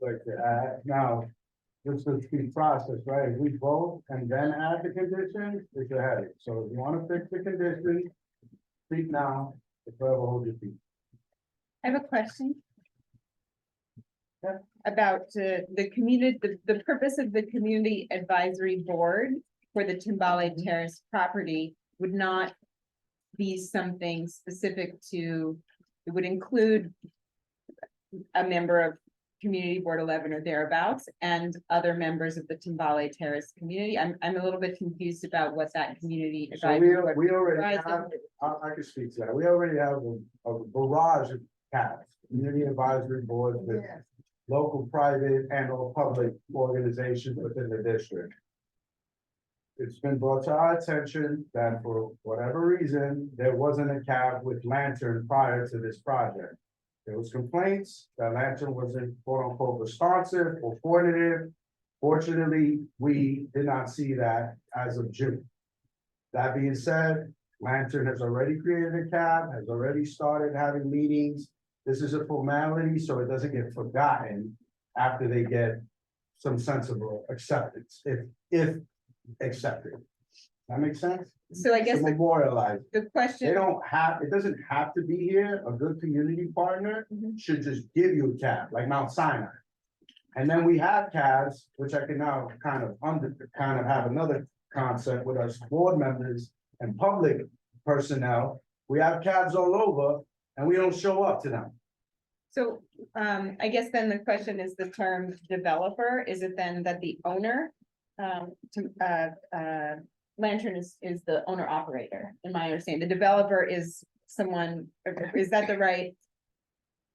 Like to add, now, this is the process, right? If we vote and then add the conditions, it's a headache. So if you want to fix the condition, speak now, if forever hold your peace. I have a question. About the community, the purpose of the community advisory board for the Timbale Terrace property would not be something specific to, it would include a member of Community Board 11 or thereabouts and other members of the Timbale Terrace community. I'm a little bit confused about what that community So advisory board. we already comprises have, of. I can speak to that. We already have a barrage of CABs, community advisory boards with local, private, and or public organizations within the district. It's been brought to our attention that for whatever reason, there wasn't a cab with Lantern prior to this project. There was complaints that Lantern wasn't quote unquote responsive or coordinative. Fortunately, we did not see that as of June. That being said, Lantern has already created a cab, has already started having meetings. This is a formality, so it doesn't get forgotten after they get some sensible acceptance, if accepted. That makes sense? So I guess To memorialize. the question. They don't have, it doesn't have to be here. A good community partner should just give you a cab, like Mount Sinai. And then we have cabs, which I can now kind of have another concept with us board members and public personnel. We have cabs all over and we don't show up to them. So, I guess then the question is the term developer, is it then that the owner, Lantern is the owner operator, in my understanding, the developer is someone, is that the right?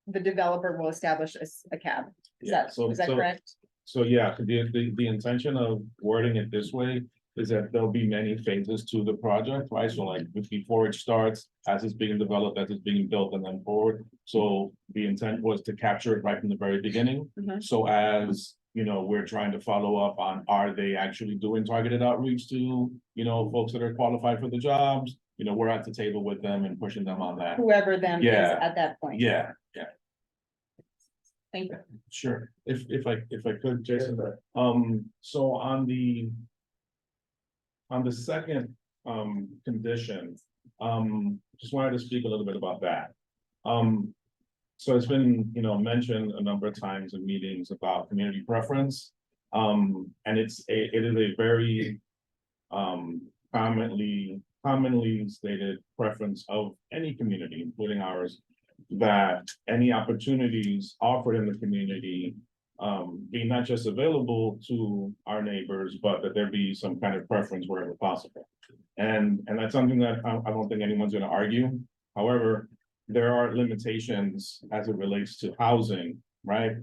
The developer will establish a cab, is Yeah, that correct? So yeah, the intention of wording it this way is that there'll be many phases to the project, right? So like before it starts, as it's being developed, as it's being built and then forward. So the intent was to capture it right from the very beginning. Mhm. So as, you know, we're trying to follow up on, are they actually doing targeted outreach to, you know, folks that are qualified for the jobs? You know, we're at the table with them and pushing them on that. Whoever them is Yeah. at that point. Yeah. Thank you. Sure, if I could, Jason, so on the second, condition, just wanted to speak a little bit about that. So it's been, you know, mentioned a number of times in meetings about community preference. And it is a very, commonly stated preference of any community, including ours, that any opportunities offered in the community be not just available to our neighbors, but that there be some kind of preference wherever possible. And that's something that I don't think anyone's going to argue. However, there are limitations as it relates to housing, right?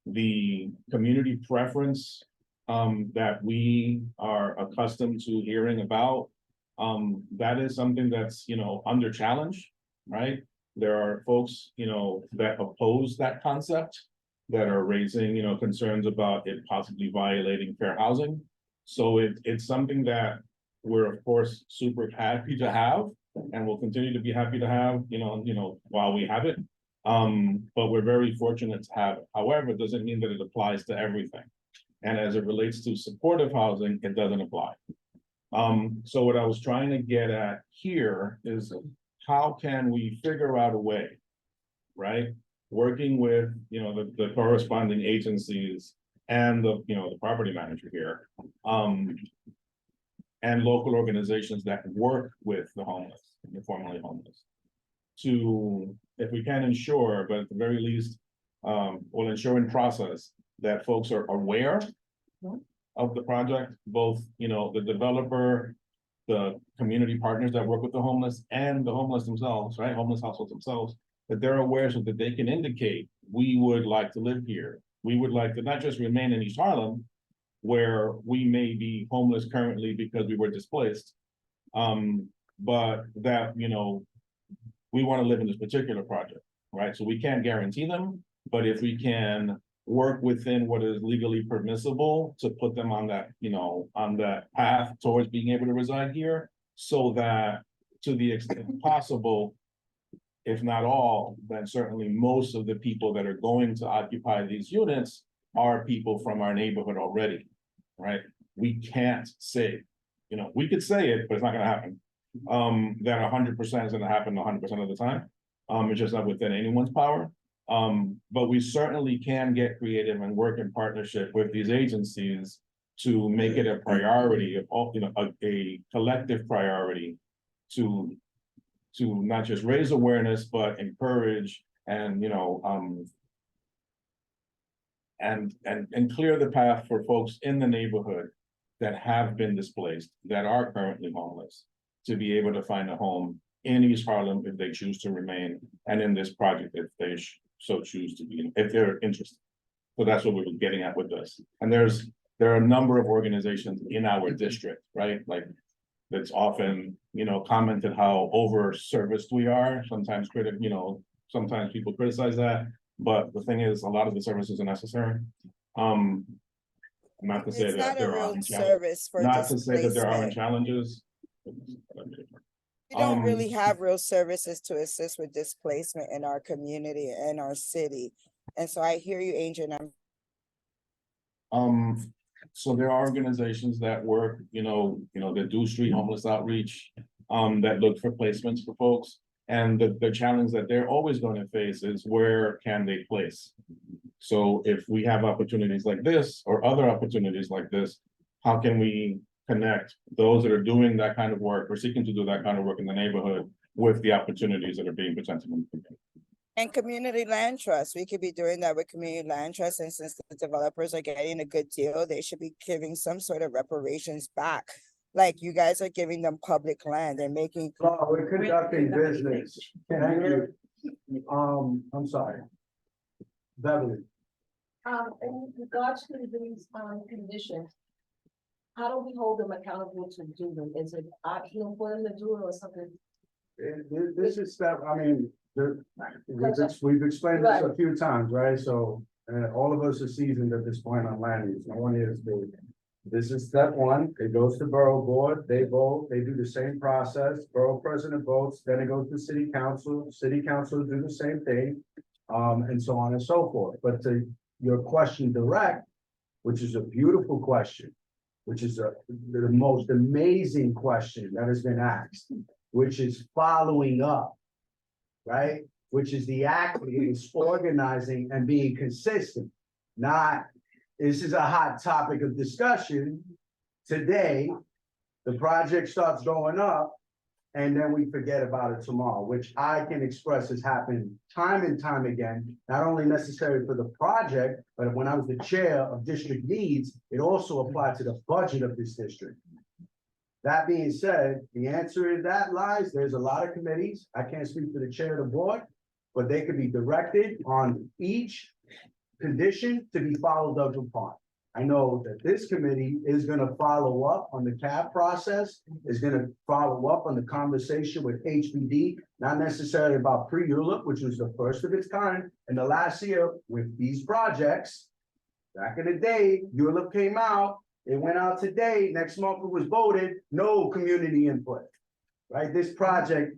The community preference that we are accustomed to hearing about, that is something that's, you know, under challenge, right? There are folks, you know, that oppose that concept, that are raising, you know, concerns about it possibly violating fair housing. So it's something that we're of course super happy to have, and we'll continue to be happy to have, you know, while we have it. But we're very fortunate to have it. However, it doesn't mean that it applies to everything. And as it relates to supportive housing, it doesn't apply. So what I was trying to get at here is, how can we figure out a way, right? Working with, you know, the corresponding agencies and the, you know, the property manager here, and local organizations that work with the homeless, the formerly homeless, to, if we can ensure, but at the very least, will ensure in process that folks are aware of the project, both, you know, the developer, the community partners that work with the homeless, and the homeless themselves, right? Homeless households themselves, that they're aware so that they can indicate, we would like to live here. We would like to not just remain in East Harlem, where we may be homeless currently because we were displaced, but that, you know, we want to live in this particular project, right? So we can't guarantee them, but if we can work within what is legally permissible to put them on that, you know, on that path towards being able to reside here, so that to the extent possible, if not all, then certainly most of the people that are going to occupy these units are people from our neighborhood already, right? We can't say, you know, we could say it, but it's not gonna happen. That 100% is gonna happen 100% of the time. It's just not within anyone's power. But we certainly can get creative and work in partnership with these agencies to make it a priority of all, you know, a collective priority to not just raise awareness, but encourage and, you know, and clear the path for folks in the neighborhood that have been displaced, that are currently homeless, to be able to find a home in East Harlem if they choose to remain, and in this project if they so choose to be, if they're interested. So that's what we were getting at with this. And there are a number of organizations in our district, right? Like, that's often, you know, commented how over-serviced we are. Sometimes sometimes people criticize that, but the thing is, a lot of the services are necessary. Not to say It's that not a there real aren't service for not to say that there aren't displacement. challenges. We don't really have real services to assist with displacement in our community and our city. And so I hear you, Angel, and So there are organizations that work, that do street homeless outreach, that look for placements for folks. And the challenge that they're always going to face is, where can they place? So if we have opportunities like this or other opportunities like this, how can we connect those that are doing that kind of work, or seeking to do that kind of work in the neighborhood with the opportunities that are being presented in the community. And community land trust, we could be doing that with community land trust, and since the developers are getting a good deal, they should be giving some sort of reparations back. Like you guys are giving them public land and making. Oh, we're conducting business. Thank you. I'm sorry. Beverly. In regards to these, conditions, how do we hold them accountable to do them? Is it optional for them to do it or something? This is step, I mean, we've explained this a few times, right? So, all of us are seasoned at this point on land use. No one is big. This is step one. It goes to borough board. They vote. They do the same process. Borough president votes. Then it goes to city council. City council do the same thing, and so on and so forth. But to your question direct, which is a beautiful question, which is the most amazing question that has been asked, which is following up, right? Which is the acting, is organizing and being consistent, not. This is a hot topic of discussion today. The project starts going up and then we forget about it tomorrow, which I can express has happened time and time again, not only necessary for the project, but when I was the chair of district needs, it also applied to the budget of this district. That being said, the answer is that lies, there's a lot of committees. I can't speak for the chair of the board, but they could be directed on each condition to be followed up upon. I know that this committee is gonna follow up on the CAB process, is gonna follow up on the conversation with HPD, not necessarily about pre-ULIP, which was the first of its kind, and the last year with these projects. Back in the day, ULIP came out, it went out today, next month it was voted, no community input. Right, this project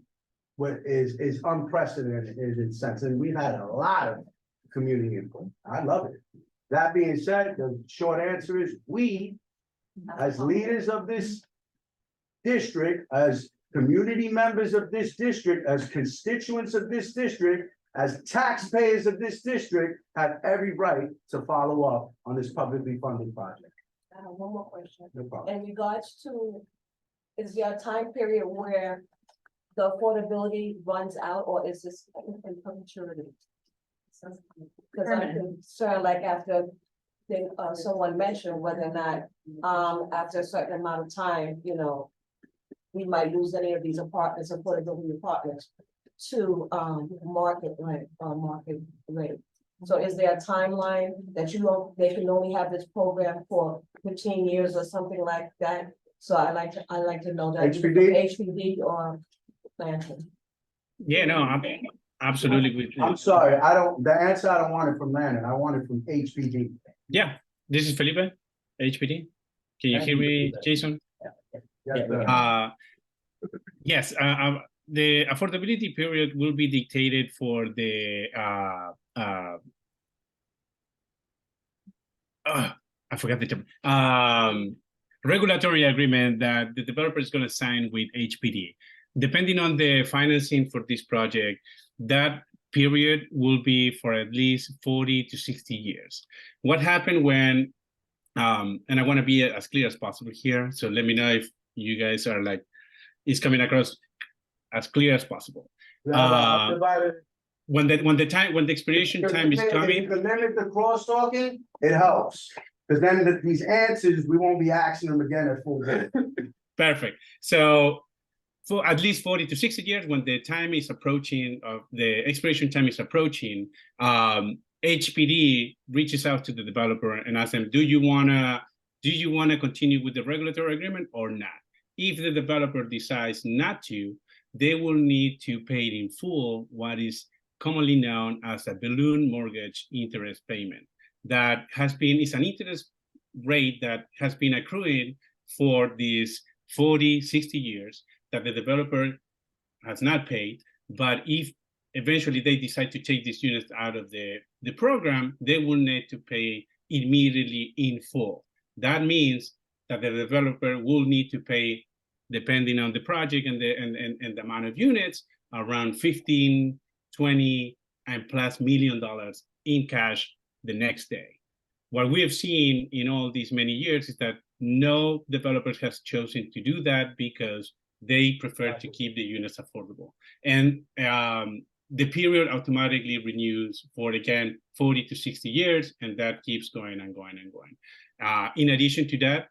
is unprecedented in its sense, and we've had a lot of community input. I love it. That being said, the short answer is we, as leaders of this district, as community members of this district, as constituents of this district, as taxpayers of this district, have every right to follow up on this publicly funded project. I have one more question. No problem. In regards to, is there a time period where the affordability runs out, or is this in perpetuity? Because I'm concerned, like after someone mentioned whether or not, after a certain amount of time, you know, we might lose any of these apartments, affordability apartments to market rate. So is there a timeline that they can only have this program for 15 years or something like that? So I like to know that. HPD or planning. Yeah, no, I'm absolutely with you. I'm sorry, the answer I don't want it from Landon, I want it from HPD. Yeah, this is Felipe, HPD. Can you hear me, Jason? Yes, the affordability period will be dictated for the I forgot the term. Regulatory agreement that the developer is going to sign with HPD. Depending on the financing for this project, that period will be for at least 40 to 60 years. What happened when, and I want to be as clear as possible here, so let me know if you guys are like, it's coming across as clear as possible. When the expiration time is coming. If you can limit the cross talking, it helps. Because then these answers, we won't be asking them again at full day. Perfect. So for at least 40 to 60 years, when the time is approaching, the expiration time is approaching, HPD reaches out to the developer and asks them, do you wanna continue with the regulatory agreement or not? If the developer decides not to, they will need to pay it in full, what is commonly known as a balloon mortgage interest payment. That is an interest rate that has been accruing for these 40, 60 years that the developer has not paid. But if eventually they decide to take these units out of the program, they will need to pay immediately in full. That means that the developer will need to pay, depending on the project and the amount of units, around 15, 20, and plus $1 million in cash the next day. what we have seen in all these many years is that no developers has chosen to do that because they prefer to keep the units affordable. And the period automatically renews for, again, 40 to 60 years, and that keeps going and going and going. In addition to that,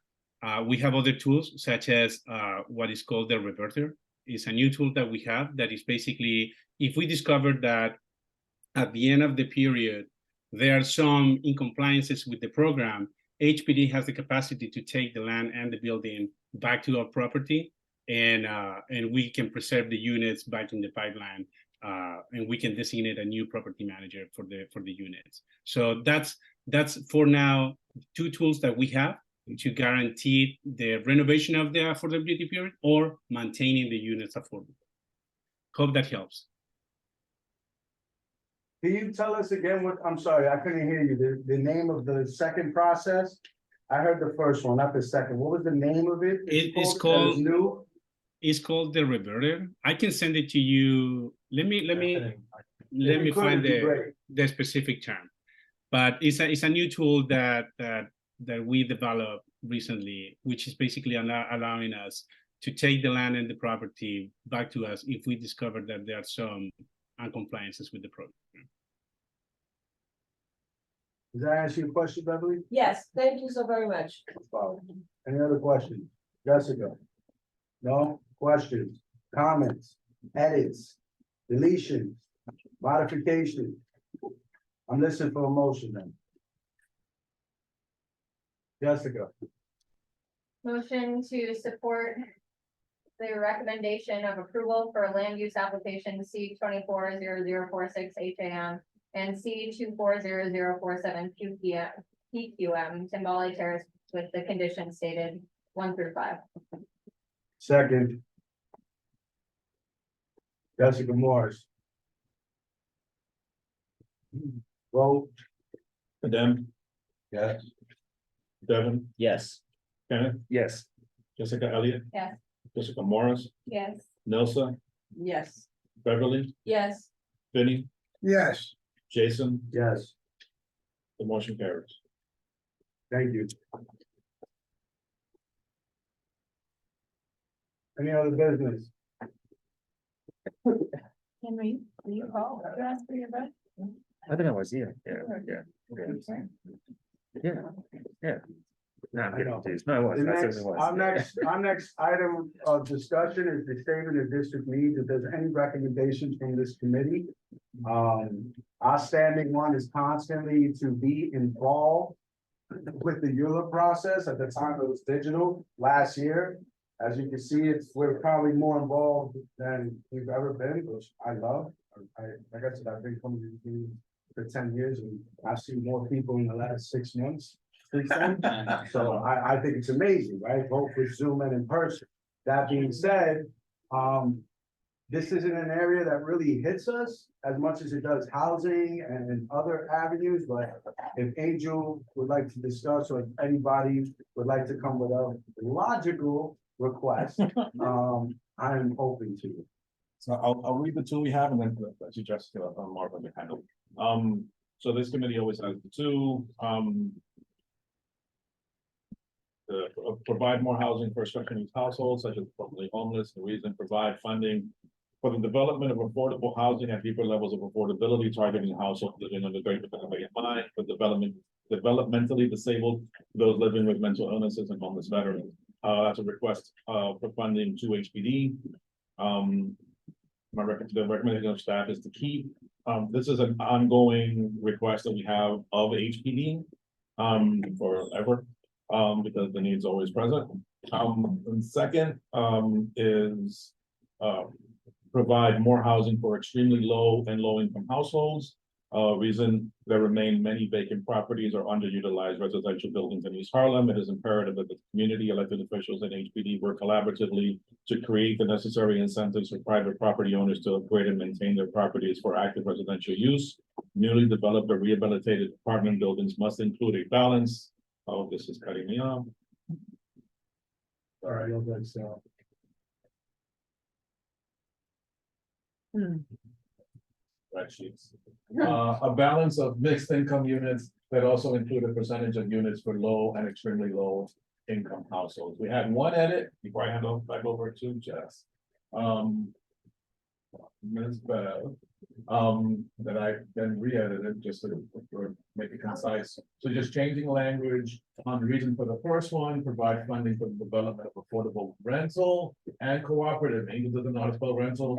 we have other tools such as what is called the reverter. It's a new tool that we have that is basically, if we discover that at the end of the period, there are some incompliances with the program, HPD has the capacity to take the land and the building back to our property, and we can preserve the units back in the pipeline, and we can designate a new property manager for the units. So that's for now 2 tools that we have to guarantee the renovation of the affordability period or maintaining the units affordable. Hope that helps. Can you tell us again what, I'm sorry, I couldn't hear you, the name of the second process? I heard the first one, not the second. What was the name of it? It's called the reverter. I can send it to you. Let me find the specific term. But it's a new tool that we developed recently, which is basically allowing us to take the land and the property back to us if we discover that there are some uncompliances with the program. Does that answer your question, Beverly? Yes, thank you so very much. Any other questions? Jessica? No? Questions, comments, edits, deletions, modifications? I'm listening for a motion then. Jessica? Motion to support the recommendation of approval for land use application C240046 HAM and C240047 PQM Timbale Terrace with the conditions stated 1 through 5. Second. Jessica Morris. Vote. Adem, Yes. Devin, Yes. Kenneth, Yes. Jessica Elliott, Yes. Jessica Morris, Yes. Nelsa, Yes. Beverly, Yes. Vinny, Yes. Jason, Yes, the motion carries. thank you. Any other business? Henry, will you call? You ask for your vote? I think I was here. Yeah. No, I'm getting confused. No, I was. The I next, certainly was. our next item of discussion is the statement of district needs. If there's any recommendations from this committee. Our standing one is constantly to be involved with the EULA process. At the time it was digital last year. As you can see, we're probably more involved than we've ever been, which I love. Like I said, I've been coming to the meeting for 10 years and I've seen more people in the last 6 months. So I think it's amazing, right? Both with Zoom and in person. That being said, this isn't an area that really hits us as much as it does housing and other avenues, but if Angel would like to discuss, or if anybody would like to come with a logical request, I'm open to it. So I'll read the two we have and then let you just mark on the handle. So this committee always has the two, provide more housing for special needs households such as formerly homeless. The reason, provide funding for the development of affordable housing at deeper levels of affordability, targeting households living under great economic mind for developmentally disabled, those living with mental illnesses and homeless veterans. That's a request for funding to HPD. The recommendation of staff is to keep. This is an ongoing request that we have of HPD forever. Because the need's always present. And second, is provide more housing for extremely low and low income households. Reason there remain many vacant properties or underutilized residential buildings in East Harlem. It is imperative that the community, elected officials, and HPD work collaboratively to create the necessary incentives for private property owners to upgrade and maintain their properties for active residential use. Newly developed or rehabilitated apartment buildings must include a balance. Oh, this is cutting me off. Sorry, so. Spreadsheets. A balance of mixed income units that also include a percentage of units for low and extremely low income households. We had one edit before I hand off back over to Jess. Ms. Bev, that I then re-edited just to make it concise. So just changing language on the reason for the first one, provide funding for the development of affordable rental and cooperative, English doesn't know how to spell rental,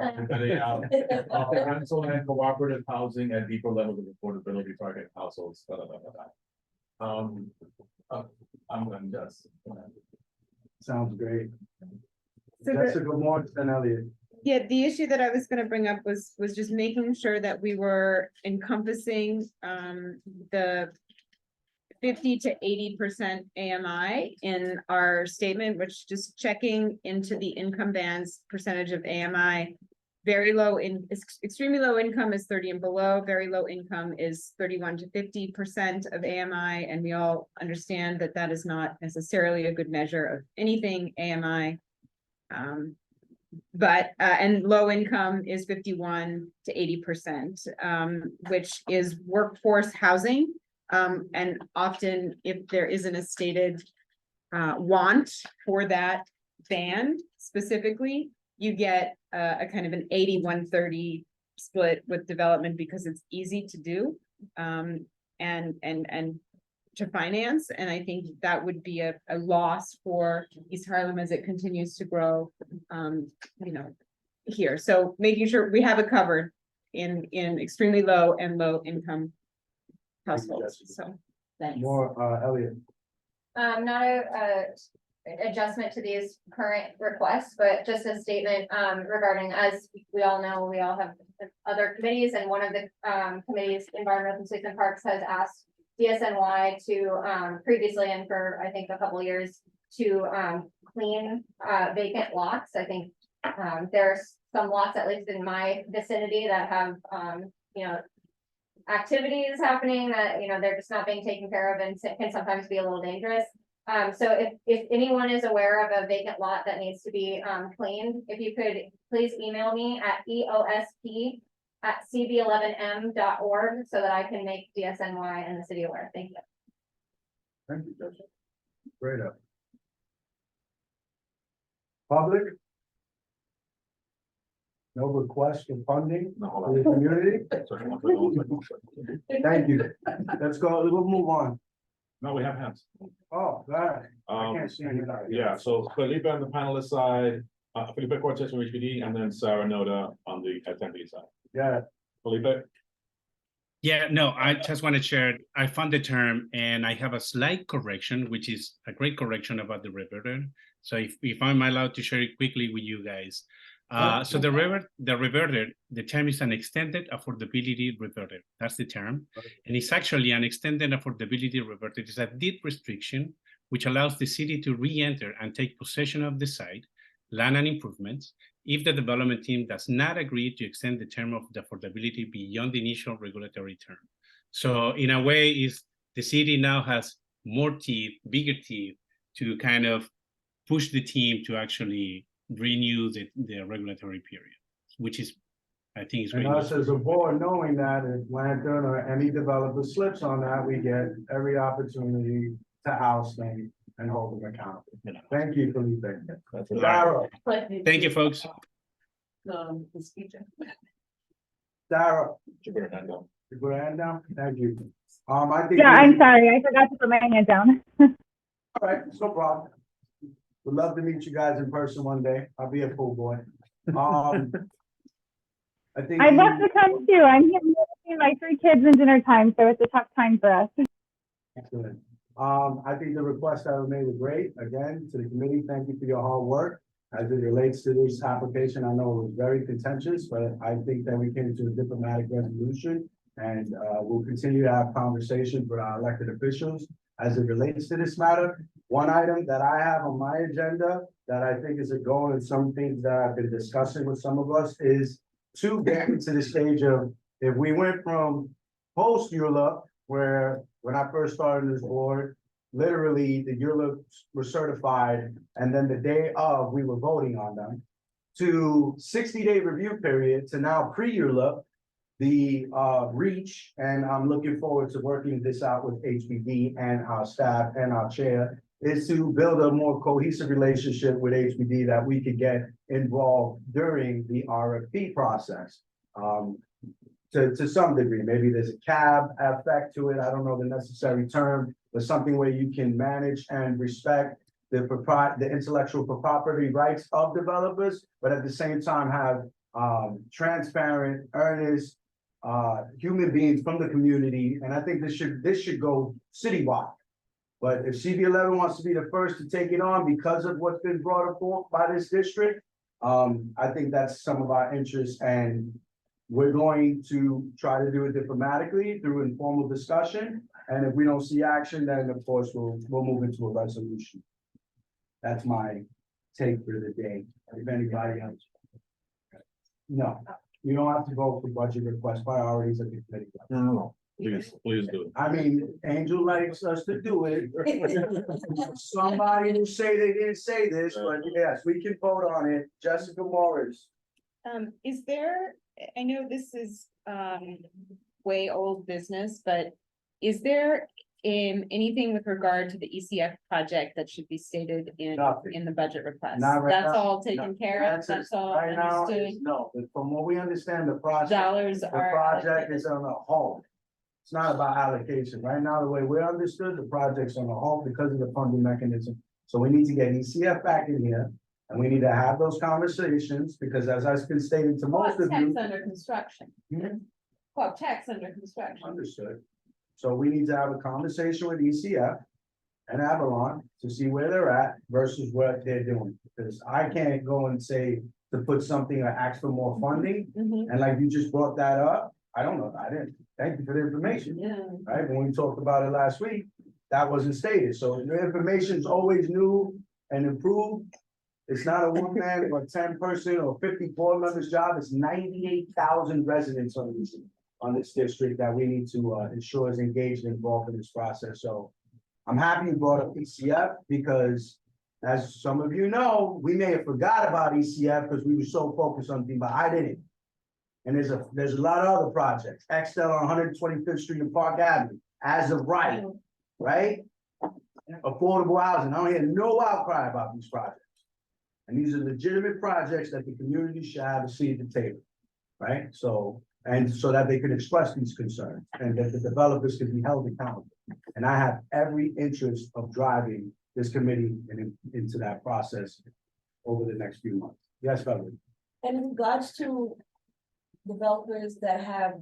rental and cooperative housing at deeper levels of affordability target households. I'm going to just. Sounds great. So Jessica Moore and Elliot. Yeah, the issue that I was gonna bring up was just making sure that we were encompassing the 50 to 80% AMI in our statement, which just checking into the income bands percentage of AMI. Very low extremely low income is 30 and below, very low income is 31 to 50% of AMI, and we all understand that that is not necessarily a good measure of anything AMI. And low income is 51 to 80%, which is workforce housing. And often if there isn't a stated want for that band specifically, you get a kind of an 80-130 split with development because it's easy to do and to finance. And I think that would be a loss for East Harlem as it continues to grow, here. So making sure we have it covered in extremely low and low income households. So thanks. More, Elliot. Not a adjustment to these current requests, but just a statement regarding, as we all know, we all have other committees, and one of the committees, Environmental Constitution and Parks, has asked DSNY to previously, and for I think a couple of years, to clean vacant lots. I think there's some lots, at least in my vicinity, that have activities happening that they're just not being taken care of and can sometimes be a little dangerous. So if anyone is aware of a vacant lot that needs to be cleaned, if you could please email me at eosp@cb11m.org so that I can make DSNY and the city aware. Thank you. Thank you, Jessica. Great up. Public? No request for funding for the community? Thank you. Let's go, we'll move on. No, we have hands. Oh, God. I can't see any. Yeah, so Felipe on the panelist side, Felipe Cortez from HPD, and then Sarah Noda on the attendee side. Yeah. Felipe? Yeah, no, I just want to share, I found the term and I have a slight correction, which is a great correction about the reverter. So if I'm allowed to share it quickly with you guys. So the reverter, the term is an extended affordability reverter. That's the term. And it's actually an extended affordability reverter. It's a deed restriction, which allows the city to re-enter and take possession of the site, land and improvements, if the development team does not agree to extend the term of the affordability beyond the initial regulatory term. So in a way, the city now has more teeth, bigger teeth, to kind of push the team to actually renew the regulatory period, which is, I think, is and us as a board, knowing that if Lantern or any developer slips on that, we get every opportunity to oust them and hold them accountable. Thank you, Felipe. Sarah. Thank you, folks. Sarah. You put your hand down. Thank you. I think. Yeah, I'm sorry. I forgot to put my hand down. All right, it's no problem. Would love to meet you guys in person one day. I'll be a full boy. I think I'd love to come too. I'm here with my 3 kids in dinner time, so it's a tough time for us. Excellent. I think the requests that were made were great. Again, to the committee, thank you for your hard work. As it relates to this application, I know it was very contentious, but I think that we came to a diplomatic resolution, and we'll continue to have conversations with our elected officials as it relates to this matter. One item that I have on my agenda that I think is a goal, and some things that I've been discussing with some of us, is to get into the stage of, if we went from post ULUP, where when I first started this board, literally the ULUPs were certified, and then the day of we were voting on them, to 60-day review period, to now pre-ULUP, the reach, and I'm looking forward to working this out with HBD and our staff and our chair, is to build a more cohesive relationship with HBD that we could get involved during the RFP process. To some degree, maybe there's a cab effect to it. I don't know the necessary term, but something where you can manage and respect the intellectual property rights of developers, but at the same time have transparent, earnest human beings from the community. And I think this should go citywide. But if CB11 wants to be the first to take it on because of what's been brought forth by this district, I think that's some of our interests, and we're going to try to do it diplomatically through informal discussion. And if we don't see action, then of course we'll move into a resolution. That's my take for the day. If anybody else. No, you don't have to vote for budget request priorities at the committee. No, please do. I mean, Angel likes us to do it. Somebody will say they didn't say this, but yes, we can vote on it. Jessica Morris. Is there, I know this is way old business, but is there anything with regard to the ECF project that should be stated in the budget request? Not right That's now. all taken care of, that's all Right now, understood? no, but from what we understand, the project. Dollars The are project is on a halt. It's not about allocation. Right now, the way we're understood, the project's on a halt because of the funding mechanism. So we need to get ECF back in here, and we need to have those conversations, because as I've been stating to most of you. Tech's under construction. Well, tech's under construction. Understood. So we need to have a conversation with ECF and Avalon to see where they're at versus what they're doing. Because I can't go and say to put something or ask for more funding. And like you just brought that up, I don't know, I didn't, thank you for the information. Right, when we talked about it last week, that wasn't stated. So the information is always new and improved. It's not a 1-man or 10-person or 50 board members job. It's 98,000 residents on this district that we need to ensure is engaged and involved in this process. So I'm happy you brought up ECF, because as some of you know, we may have forgot about ECF because we were so focused on but I didn't. And there's a lot of other projects. Excel on 125th Street and Park Avenue, as of right? Affordable housing. I don't hear no outcry about these projects. And these are legitimate projects that the community should have a seat at the table, right? So that they can express these concerns and that the developers can be held accountable. And I have every interest of driving this committee into that process over the next few months. Yes, Valerie. And in regards to developers that have,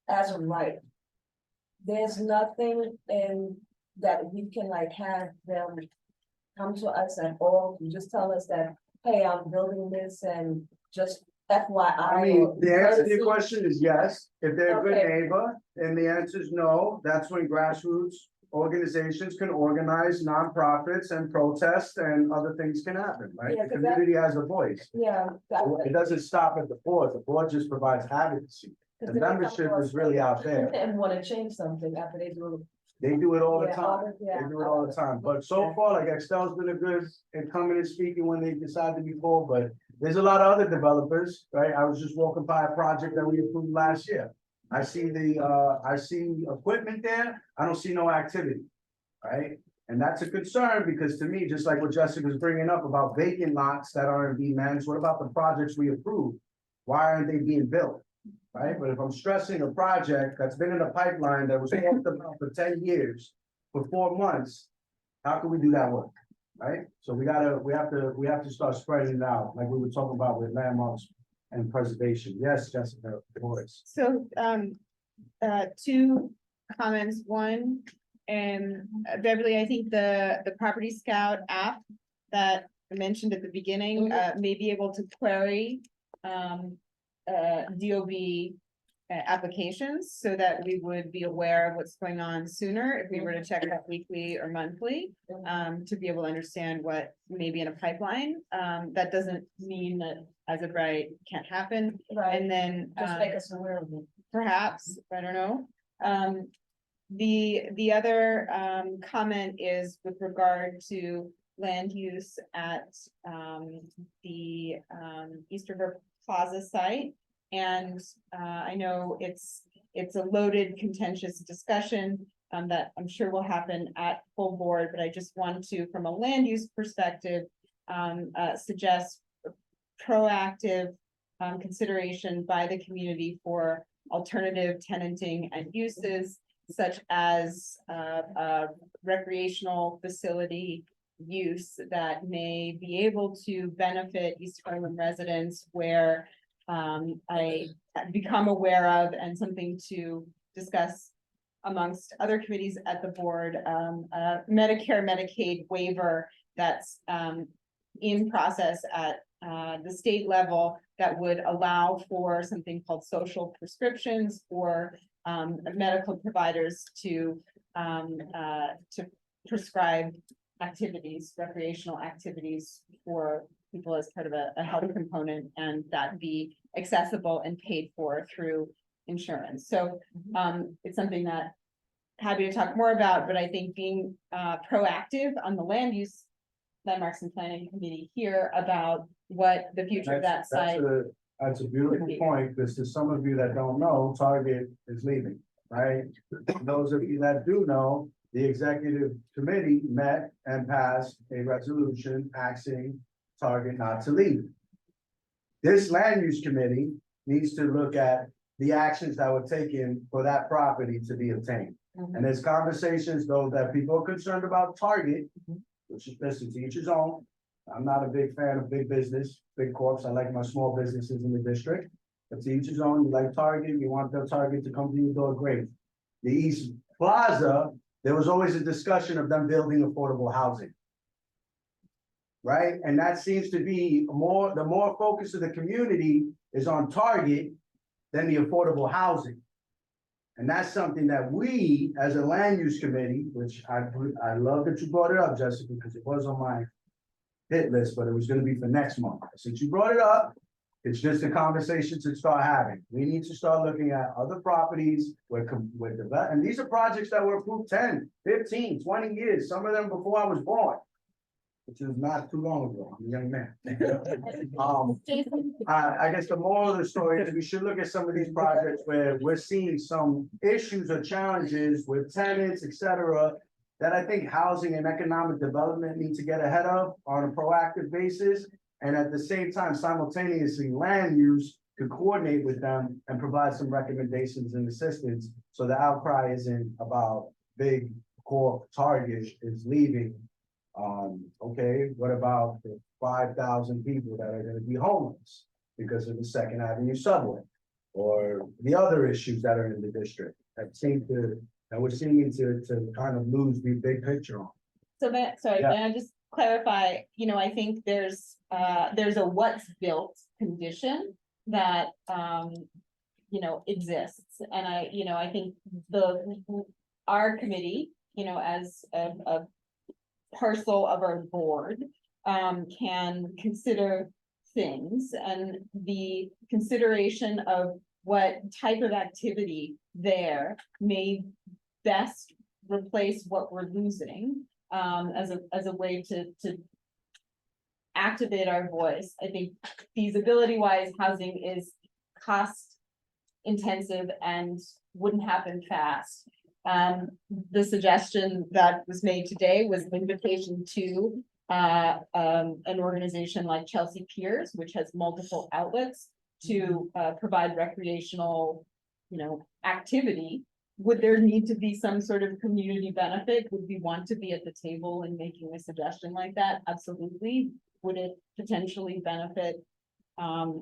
as of right, there's nothing in that we can like have them come to us at all. You just tell us that, hey, I'm building this and just FYI. I mean, the answer to your question is yes, if they're a good neighbor, and the answer is no. That's when grassroots organizations can organize nonprofits and protest and other things can happen, right? Yeah, The community has a voice. Yeah. It doesn't stop at the board just provides advocacy. The membership is really out there. And want to change something after they do. They do it all the Yeah, time. yeah. They do it all the time. But so far, like Excel's been a good in coming and speaking when they decide to be full, but there's a lot of other developers, right? I was just walking by a project that we approved last year. I see equipment there. I don't see no activity, right? And that's a concern because to me, just like what Jessica was bringing up about vacant lots that aren't being managed, what about the projects we approved? Why aren't they being built? Right, but if I'm stressing a project that's been in a pipeline that was talked about for 10 years, for 4 months, how can we do that work? Right, so we have to start spreading it out, like we were talking about with landmarks and preservation. Yes, Jessica, voice. So, 2 comments. One, Beverly, I think the Property Scout app that I mentioned at the beginning, may be able to query, DOB applications so that we would be aware of what's going on sooner if we were to check that weekly or monthly, to be able to understand what may be in a pipeline. That doesn't mean that as of right can't happen. Right. And then Just make us aware of it. perhaps, I don't know. The other comment is with regard to land use at the East River Plaza site. And I know it's a loaded, contentious discussion that I'm sure will happen at full board, but I just want to, from a land use perspective, suggest proactive consideration by the community for alternative tenanting and uses, such as recreational facility use that may be able to benefit East Harlem residents, where I become aware of, and something to discuss amongst other committees at the board, Medicare, Medicaid waiver that's in process at the state level that would allow for something called social prescriptions for medical providers to prescribe activities, recreational activities for people as part of a health component, and that be accessible and paid for through insurance. So it's something that happy to talk more about, but I think being proactive on the land use, landmarks and planning committee here about what the future of that site. That's a beautiful point, because to some of you that don't know, Target is leaving, right? Those of you that do know, the executive committee met and passed a resolution asking Target not to leave. This land use committee needs to look at the actions that were taken for that property to be obtained. And there's conversations, though, that people are concerned about Target, which is listen to each his own. I'm not a big fan of big business, big corps. I like my small businesses in the district. But to each his own. You like Target, you want the Target to come to your door, great. The East Plaza, there was always a discussion of them building affordable housing. Right? And that seems to be the more focus of the community is on Target than the affordable housing. And that's something that we, as a land use committee, which I love that you brought it up, Jessica, because it was on my hit list, but it was gonna be for next month. Since you brought it up, it's just a conversation to start having. We need to start looking at other properties and these are projects that were approved 10, 15, 20 years, some of them before I was born, which is not too long ago. I'm a young man. I guess the moral of the story is we should look at some of these projects where we're seeing some issues or challenges with tenants, et cetera, that I think housing and economic development need to get ahead of on a proactive basis. And at the same time, simultaneously, land use could coordinate with them and provide some recommendations and assistance. So the outcry isn't about big core Target is leaving. Okay, what about the 5,000 people that are gonna be homeless because of the Second Avenue subway? Or the other issues that are in the district that we're seeming to kind of lose the big picture on. So sorry, Yeah. can I just clarify, I think there's a what's built condition that, exists. And I think our committee, as a parcel of our board, can consider things, and the consideration of what type of activity there may best replace what we're losing, as a way to activate our voice. I think feasibility wise, housing is cost intensive and wouldn't happen fast. The suggestion that was made today was an invitation to an organization like Chelsea Piers, which has multiple outlets to provide recreational, activity. Would there need to be some sort of community benefit? Would we want to be at the table in making a suggestion like that? Absolutely. Would it potentially benefit, our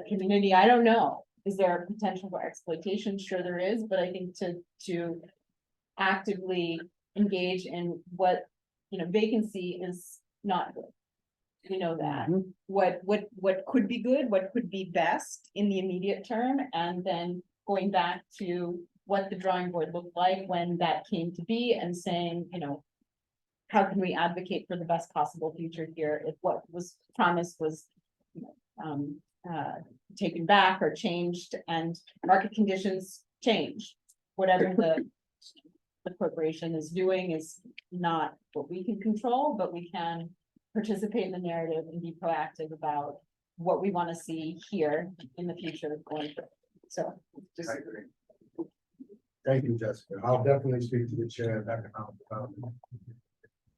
community? I don't know. Is there a potential for exploitation? Sure there is, but I think to actively engage in what, vacancy is not good. We know that. What could be good, what could be best in the immediate term, and then going back to what the drawing board looked like when that came to be, and saying, how can we advocate for the best possible future here if what was promised was, taken back or changed, and market conditions change. Whatever the corporation is doing is not what we can control, but we can participate in the narrative and be proactive about what we want to see here in the future going forward. So just. I agree. Thank you, Jessica. I'll definitely speak to the chair of economic development.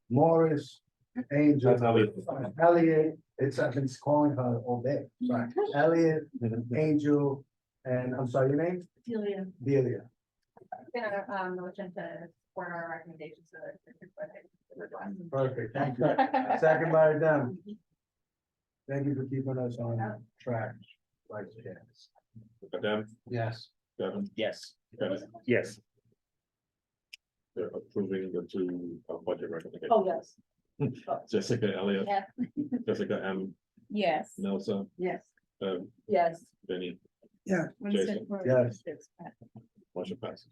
Morris, Angel, That's Elliot. Elliot, I've been calling her all day, sorry. Elliot, Angel, and I'm sorry, your name? Delia. Delia. Gonna, motion to support our recommendations. Perfect, thank you. Second by them. Thank you for keeping us on track. Like, yes. Adam, Yes. Kevin, Yes. Dennis, Yes. they're approving the two budget recommendations. Oh, yes. Jessica Elliott, Yeah. Jessica M, Yes. Nelson, Yes. um, Yes. Benny, Yeah. Jason. Yes. motion passes.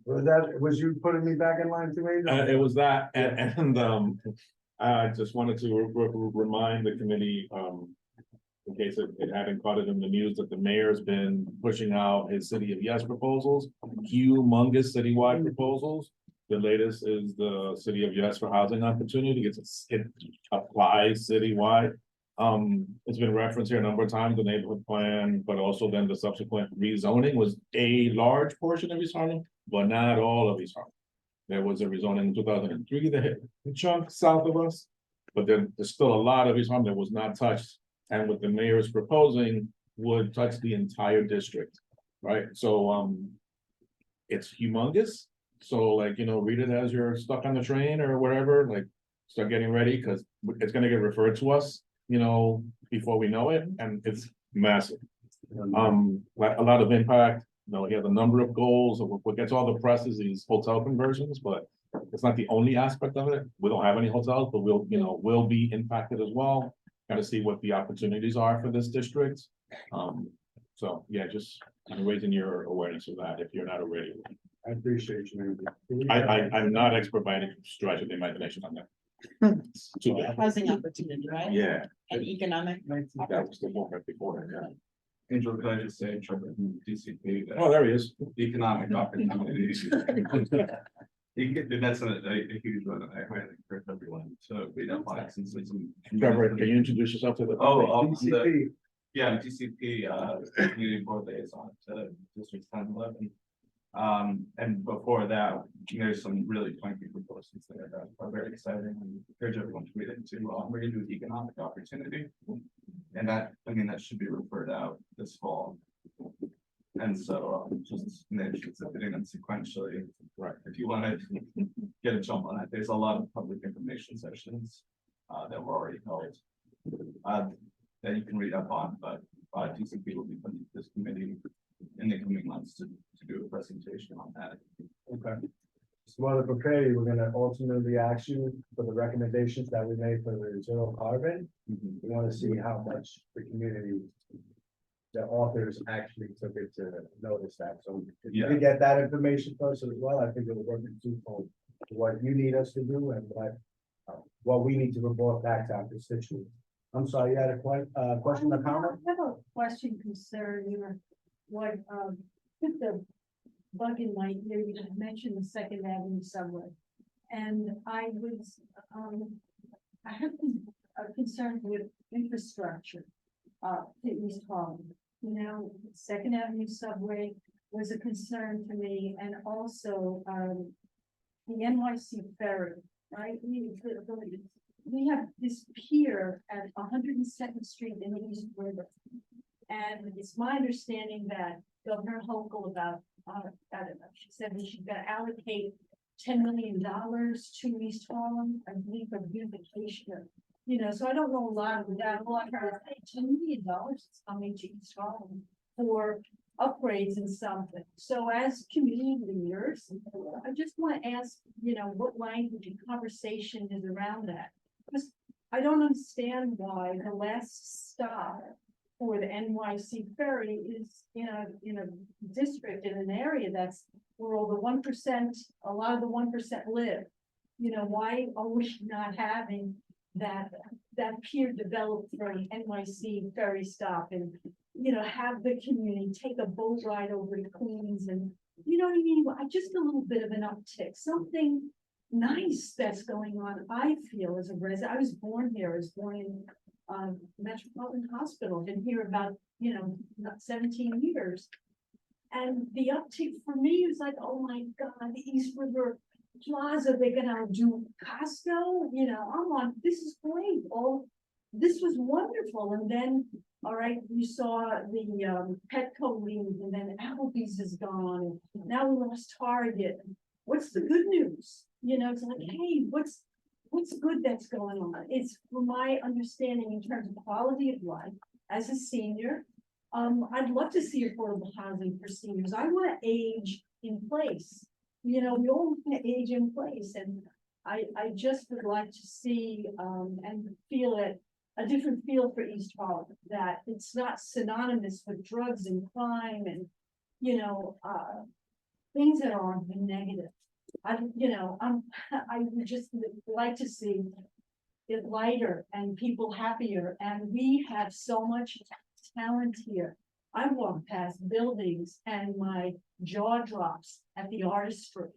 Was you putting me back in line too, Angel? It was that, and I just wanted to remind the committee, in case it hadn't caught it in the news, that the mayor's been pushing out his City of Yes proposals, humongous citywide proposals. The latest is the City of Yes for Housing Opportunity. It applies citywide. It's been referenced here a number of times, the neighborhood plan, but also then the subsequent rezoning was a large portion of East Harlem, but not all of East Harlem. There was a rezoning in 2003 that hit a chunk south of us, but there's still a lot of East Harlem that was not touched. And what the mayor is proposing would touch the entire district, right? So, it's humongous. So like, read it as you're stuck on the train or whatever, like start getting ready because it's gonna get referred to us, before we know it, and it's massive. A lot of impact, he has a number of goals. What gets all the press is these hotel conversions, but it's not the only aspect of it. We don't have any hotels, but we'll be impacted as well. Got to see what the opportunities are for this district. So yeah, just raising your awareness of that if you're not already. I appreciate you. I'm not expert by any stretch of the imagination on that. Too bad. Housing opportunity, right? Yeah, And economic. that was the one right before, yeah. Angel, could I just say, Trevor, DCP? Oh, there he is. Economic opportunities. That's a huge one. I highly encourage everyone to read up on it since it's some. Trevor, can you introduce yourself to the? DCP. Yeah, DCP, community board liaison to District 10-11. And before that, there's some really funky proposals there that are very exciting and encourage everyone to read it too. We're gonna do economic opportunity. And that should be referred out this fall. And so, just make sure it's hitting them sequentially, right? If you want to get a jump on it, there's a lot of public information sessions that were already held that you can read up on, but DCP will be putting this committee in the coming months to do a presentation on that. Okay. So to prepare you, we're gonna ultimately ask you for the recommendations that we made for the zero carbon. We want to see how much the community, the authors actually took it to notice that. So if you can get that information first as well, I think it'll work in twofold. What you need us to do and what we need to report back to our constituents. I'm sorry, you had a question or comment? I have a question concerning what, the bug in my ear, you had mentioned the Second Avenue subway. And I was, I have a concern with infrastructure, to East Harlem. Second Avenue subway was a concern to me, and also, the NYC ferry, right? We have this pier at 102nd Street in the East River. And it's my understanding that Governor Hochul I don't know, she said we should allocate $10 million to East Harlem, I believe, for beautification. So I don't know a lot of that. Well, I heard $10 million is coming to East Harlem for upgrades and something. So as community leaders, I just want to ask, what language and conversation is around that? Because I don't understand why the last stop for the NYC ferry is in a district, in an area that's where all the 1%, a lot of the 1% live. Why are we not having that pier developed for an NYC ferry stop and, have the community take a boat ride over to Queens and, you know what I mean? Just a little bit of an uptick, something nice that's going on. I feel as a resident, I was born here, I was born in Metropolitan Hospital, been here about, about 17 years. And the uptick for me was like, oh my God, the East River Plaza, they're gonna do Costco, I'm on, this is great, this was wonderful, and then, all right, you saw the Petco leave, and then Applebee's is gone, and now we lost Target. What's the good news? It's like, hey, what's good that's going on? It's from my understanding in terms of quality of life as a senior. I'd love to see affordable housing for seniors. I want to age in place. We all want to age in place, and I just would like to see and feel it a different feel for East Harlem, that it's not synonymous with drugs and crime and things that are negative. I would just like to see it lighter and people happier, and we have so much talent here. I walk past buildings and my jaw drops at the artistry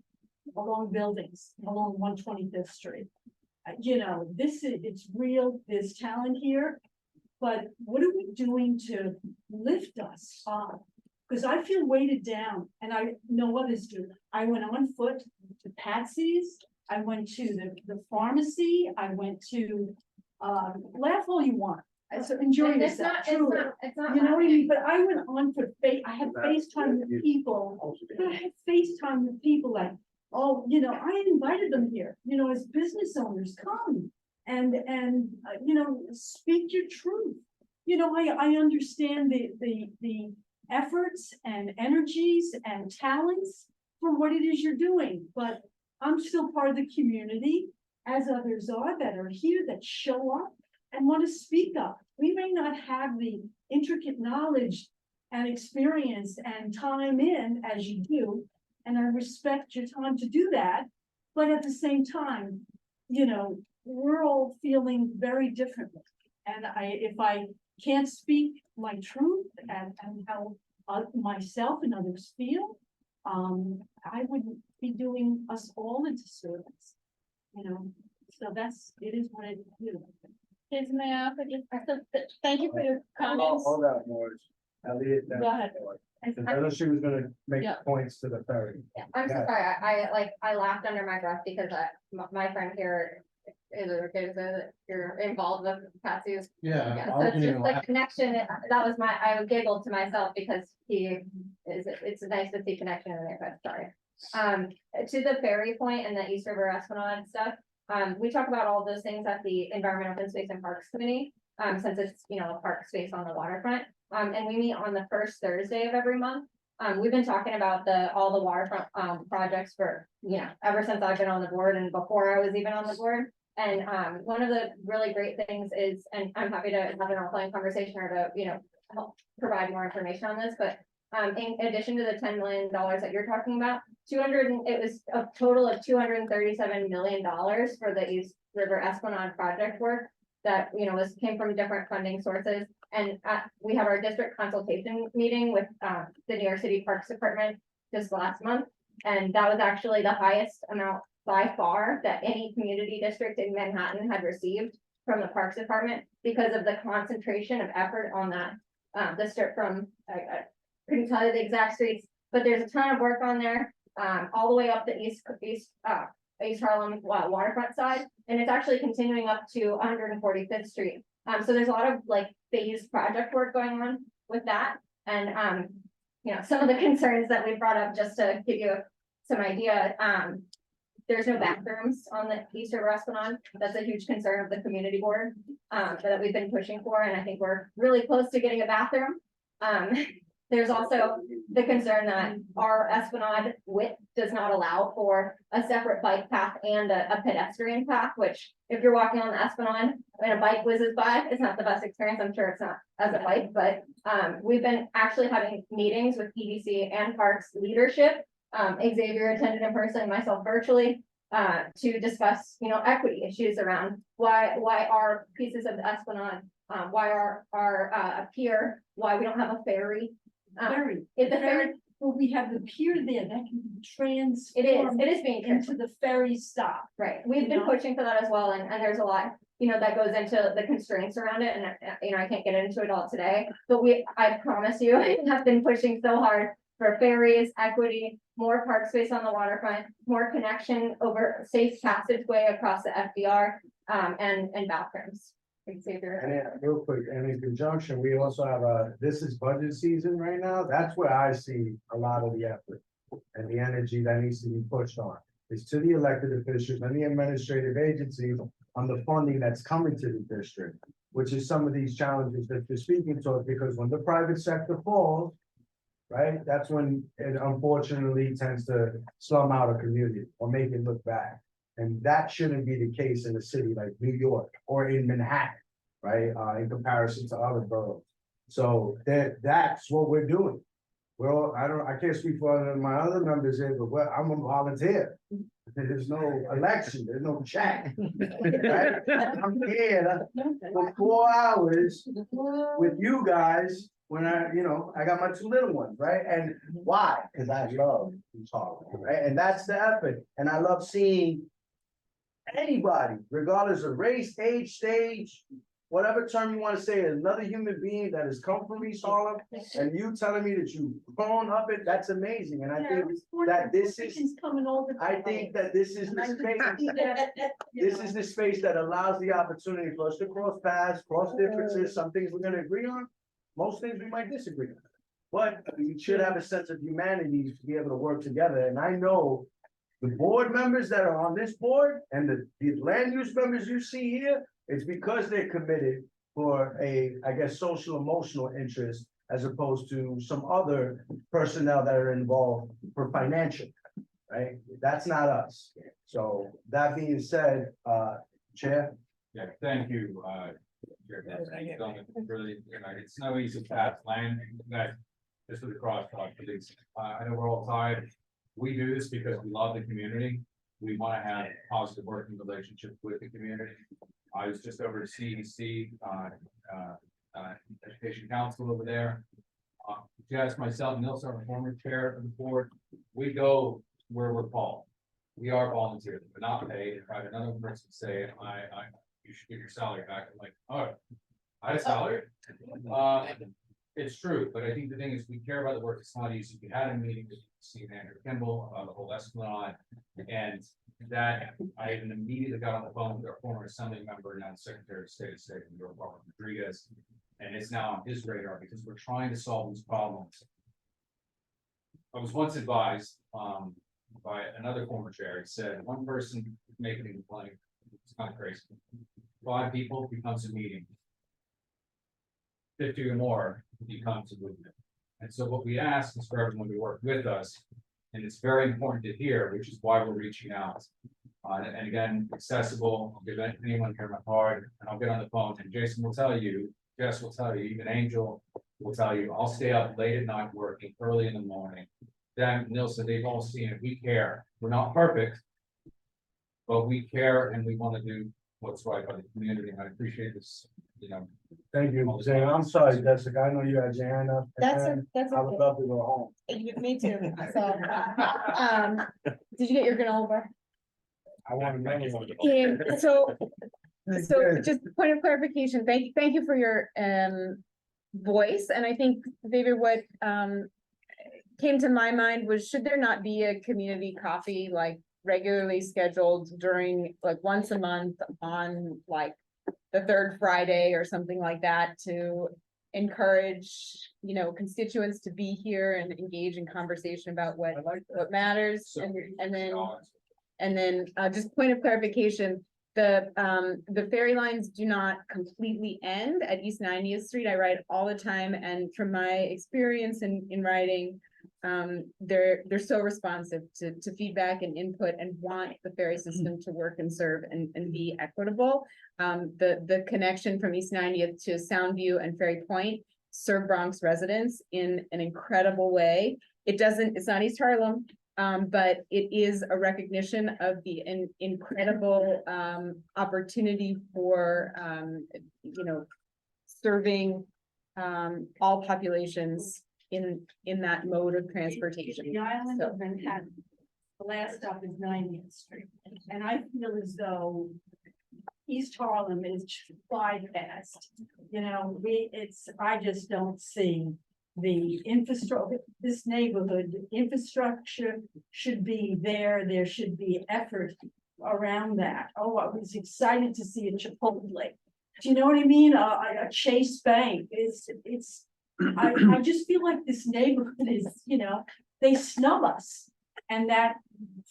along buildings along 125th Street. It's real, there's talent here, but what are we doing to lift us up? Because I feel weighted down, and I know others do. I went on foot to Patsy's, I went to the pharmacy, I went to, laugh all you want. So enjoy yourself, truly. It's not You know what I mean? But I went on for I had FaceTime with people, like, oh, I invited them here, as business owners, come and speak your truth. I understand the efforts and energies and talents for what it is you're doing, but I'm still part of the community, as others are that are here, that show up and want to speak up. We may not have the intricate knowledge and experience and time in as you do, and I respect your time to do that, but at the same time, we're all feeling very differently. And if I can't speak my truth and how myself and others feel, I wouldn't be doing us all a disservice, so it is what it is. Thank you for your comments. Hold on, Morris. Elliot. Go ahead. I know she was gonna make Yeah. points to the ferry. Yeah, I'm so sorry, I laughed under my breath because my friend here you're involved with Patsy's. Yeah. So it's just the connection, I giggled to myself because it's nice to see connection in there, but sorry. To the ferry point and the East River Esplanade stuff, we talk about all those things at the Environment, Open Space and Parks Committee, since it's, a park space on the waterfront. And we meet on the first Thursday of every month. We've been talking about all the waterfront projects for, ever since I've been on the board and before I was even on the board. And one of the really great things is, and I'm happy to have an offline conversation or to, help provide more information on this, but in addition to the $10 million that you're talking about, it was a total of $237 million for the East River Esplanade project work that, came from different funding sources. And we have our district consultation meeting with the New York City Parks Department just last month. And that was actually the highest amount by far that any community district in Manhattan had received from the Parks Department because of the concentration of effort on that district from, I couldn't tell you the exact streets, but there's a ton of work on there, all the way up the East Harlem waterfront side. And it's actually continuing up to 145th Street. So there's a lot of phased project work going on with that. And, some of the concerns that we brought up, just to give you some idea, there's no bathrooms on the East River Esplanade. That's a huge concern of the community board that we've been pushing for. And I think we're really close to getting a bathroom. There's also the concern that our Esplanade width does not allow for a separate bike path and a pedestrian path, which if you're walking on the Esplanade and a bike whizzes by, it's not the best experience. I'm sure it's not as a bike, but we've been actually having meetings with EDC and Parks leadership. Xavier attended in person, myself virtually, to discuss, equity issues around why our pieces of the Esplanade, why our pier, why we don't have a ferry. If the ferry, Well, we have the pier there that can be It is being into the ferry stop. Right, we've been pushing for that as well, and there's a lot, that goes into the constraints around it, and, I can't get into it all today. But I promise you, I have been pushing so hard for ferries, equity, more park space on the waterfront, more connection over safe passageway across the FDR, and bathrooms. And then, real quick, and in conjunction, we also have this is budget season right now. That's where I see a lot of the effort and the energy that needs to be pushed on. Is to the elected officials and the administrative agencies on the funding that's coming to the district, which is some of these challenges that you're speaking to, because when the private sector falls, right, that's when it unfortunately tends to slum out a community or make it look bad. And that shouldn't be the case in a city like New York or in Manhattan, right? In comparison to other boroughs. So that's what we're doing. Well, I can't speak for my other members here, but I'm a volunteer. There's no election, there's no chat. Right? I'm here for 4 hours with you guys when I got my 2 little ones, right? And why? Because I love talking, right? And that's the effort. And I love seeing anybody, regardless of race, age, stage, whatever term you want to say, another human being that has come from East Harlem, and you telling me that you've grown up it, that's amazing. And I think that this is, I think that this is the space, this is the space that allows the opportunity for us to cross paths, cross differences, some things we're gonna agree on, most things we might disagree on. But we should have a sense of humanity to be able to work together. And I know the board members that are on this board and the land use members you see here, it's because they're committed for I guess, social emotional interest as opposed to some other personnel that are involved for financial, right? That's not us. So that being said, Chair. Yeah, thank you, Chair. Really, it's no easy task, land that this was a crosstalk for these. I know we're all tired. We do this because we love the community. We want to have positive working relationship with the community. I was just over at CEC, Education Council over there. Just myself, Nils, our former chair of the board, we go where we're called. We are volunteers, we're not paid. If I had another person say, you should get your salary back, I'm like, oh, I had a salary? It's true, but I think the thing is, we care about the work. It's not easy. We had a meeting with Steve Andrew Kimball about the whole Esplanade, and that I immediately got on the phone with our former assembly member, now Secretary of State of New York, Robert Rodriguez, and it's now on his radar because we're trying to solve these problems. I was once advised by another former chair. He said, one person making a complaint, it's kind of crazy. 5 people becomes a meeting. 50 or more becomes a movement. And so what we ask is for everyone to work with us. And it's very important to hear, which is why we're reaching out. And again, accessible. I'll give anyone here my card and I'll get on the phone. And Jason will tell you, Jess will tell you, even Angel will tell you, I'll stay up late at night working early in the morning. Then Nilsa, they've all seen it. We care. We're not perfect, but we care and we want to do what's right by the community. And I appreciate this, Thank you, Jane. I'm sorry, Jessica. I know you had your hand up. That's I would okay. love to go home. Me too. So, did you get your granola? I want to know. So just point of clarification, thank you for your voice. And I think, David, what came to my mind was, should there not be a community coffee like regularly scheduled during like once a month on like the 3rd Friday or something like that, to encourage constituents to be here and engage in conversation about what matters. So, and then just point of clarification, the ferry lines do not completely end at East 90th Street. I ride all the time, and from my experience in riding, they're so responsive to feedback and input and want the ferry system to work and serve and be equitable. The connection from East 90th to Soundview and Ferry Point serve Bronx residents in an incredible way. It's not East Harlem, but it is a recognition of the incredible opportunity for serving all populations in that mode of transportation. The island So- of Manhattan, the last stop is 90th Street, and I feel as though East Harlem is bypassed. You know, I just don't see the infrastructure, this neighborhood, infrastructure should be there. There should be effort around that. Oh, I was excited to see a Chipotle. Do you know what I mean? A Chase Bank. I just feel like this neighborhood is, you know, they snub us. And that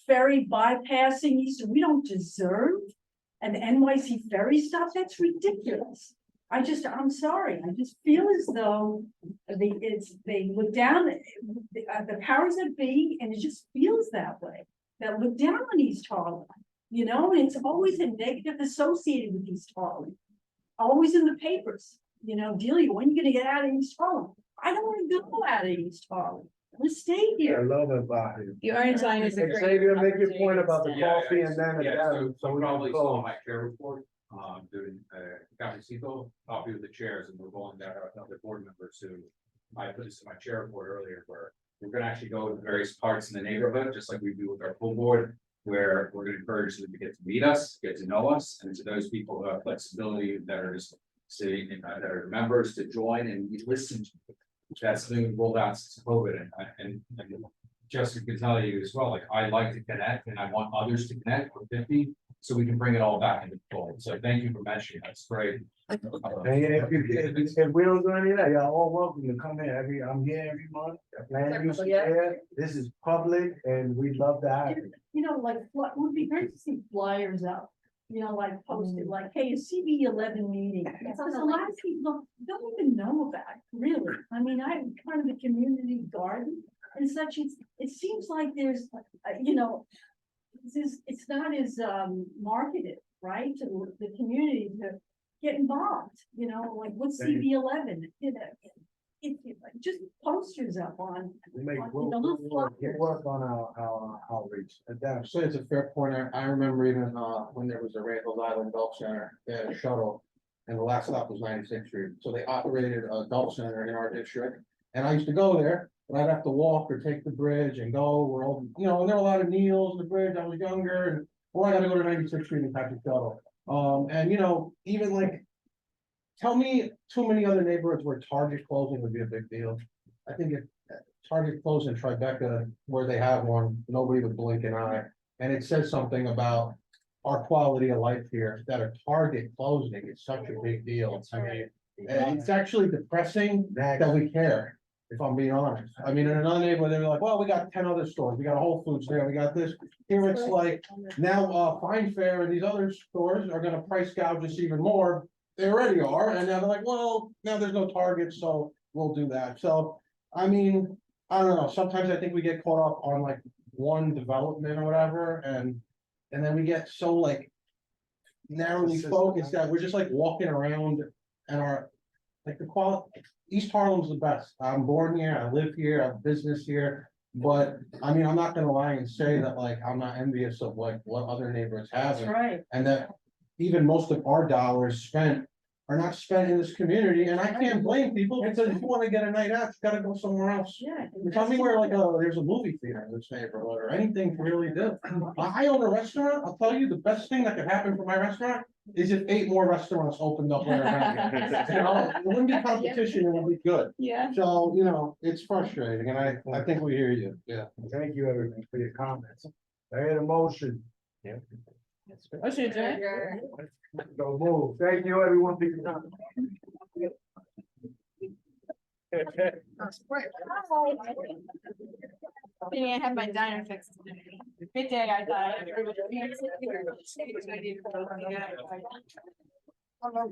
ferry bypassing East, we don't deserve an NYC ferry stop. That's ridiculous. I'm sorry. I just feel as though they look down, the powers that be, and it just feels that way. That look down on East Harlem, you know, and it's always a negative associated with East Harlem. Always in the papers, you know, Delia, when are you gonna get out of East Harlem? I don't want to go out of East Harlem. I'm gonna stay I here. love it about here. The Orange Line is a great. Xavier, make your point about the Yeah, coffee and then So we probably can saw go. my chair report, doing cafecito, coffee with the chairs, and we're rolling that out to other board members who. I put this in my chair report earlier, where we're gonna actually go to various parts in the neighborhood, just like we do with our full board. Where we're gonna encourage them to get to meet us, get to know us, and to those people who have flexibility that are just sitting, that are members to join and listen to. That's something we rolled out since COVID, and Justin can tell you as well, like, I like to connect and I want others to connect with 50, so we can bring it all back into the fold. So thank you for mentioning, that's great. And if we don't do any of that, y'all all welcome to come in I'm here every month. Land use is here. This is public and we'd love to have you. You know, like, what would be great to see flyers up, you know, like posted, like, hey, a CB11 meeting. Because a lot of people don't even know about it, really. I mean, I'm part of the community garden and such. It seems like there's, you know, it's not as marketed, right, to the community to get involved, you know, like what's CB11, you know, just posters up on. Work on our outreach. So it's a fair point. I remember even when there was a Randall Island Golf Center, they had a shuttle. And the last stop was 96th Street. So they operated a golf center in our district. And I used to go there, but I'd have to walk or take the bridge and go where all, you know, and there were a lot of Neils on the bridge. I was younger and I gotta go to 96th Street and catch a shuttle. And you know, even like, tell me too many other neighborhoods where Target closing would be a big deal. I think if Target closed in Tribeca, where they have one, nobody would blink an eye. And it says something about our quality of life here, that a Target closing is such a big deal. I mean, and it's actually depressing that we care, if I'm being honest. I mean, in another neighborhood, they were like, well, we got 10 other stores, we got a Whole Foods there, we got this. Here it's like, now Fine Fair and these other stores are gonna price gouge us even more. They already are, and now they're like, well, now there's no Target, so we'll do that. So, I mean, I don't know, sometimes I think we get caught up on like one development or whatever, and then we get so like narrowly focused that we're just like walking around and like the quality, East Harlem's the best. I'm born here, I live here, I have business here. But I mean, I'm not gonna lie and say that like I'm not envious of like what other neighborhoods have. That's right. And that even most of our dollars spent are not spent in this community, and I can't blame people, because if you wanna get a night out, you gotta go somewhere else. Yeah. Tell me where like, there's a movie theater in this neighborhood, or anything to really do. I own a restaurant, I'll tell you, the best thing that could happen for my restaurant is if 8 more restaurants opened up right around here. You know, it wouldn't be competition, it would be good. Yeah. So, you know, it's frustrating, and I think we hear you, yeah. Thank you, everyone, for your comments. I had a motion. Yeah. Motion adjourned. So move. Thank you, everyone, for your comments. I had my diner fixed. Good day, I thought. Oh, no,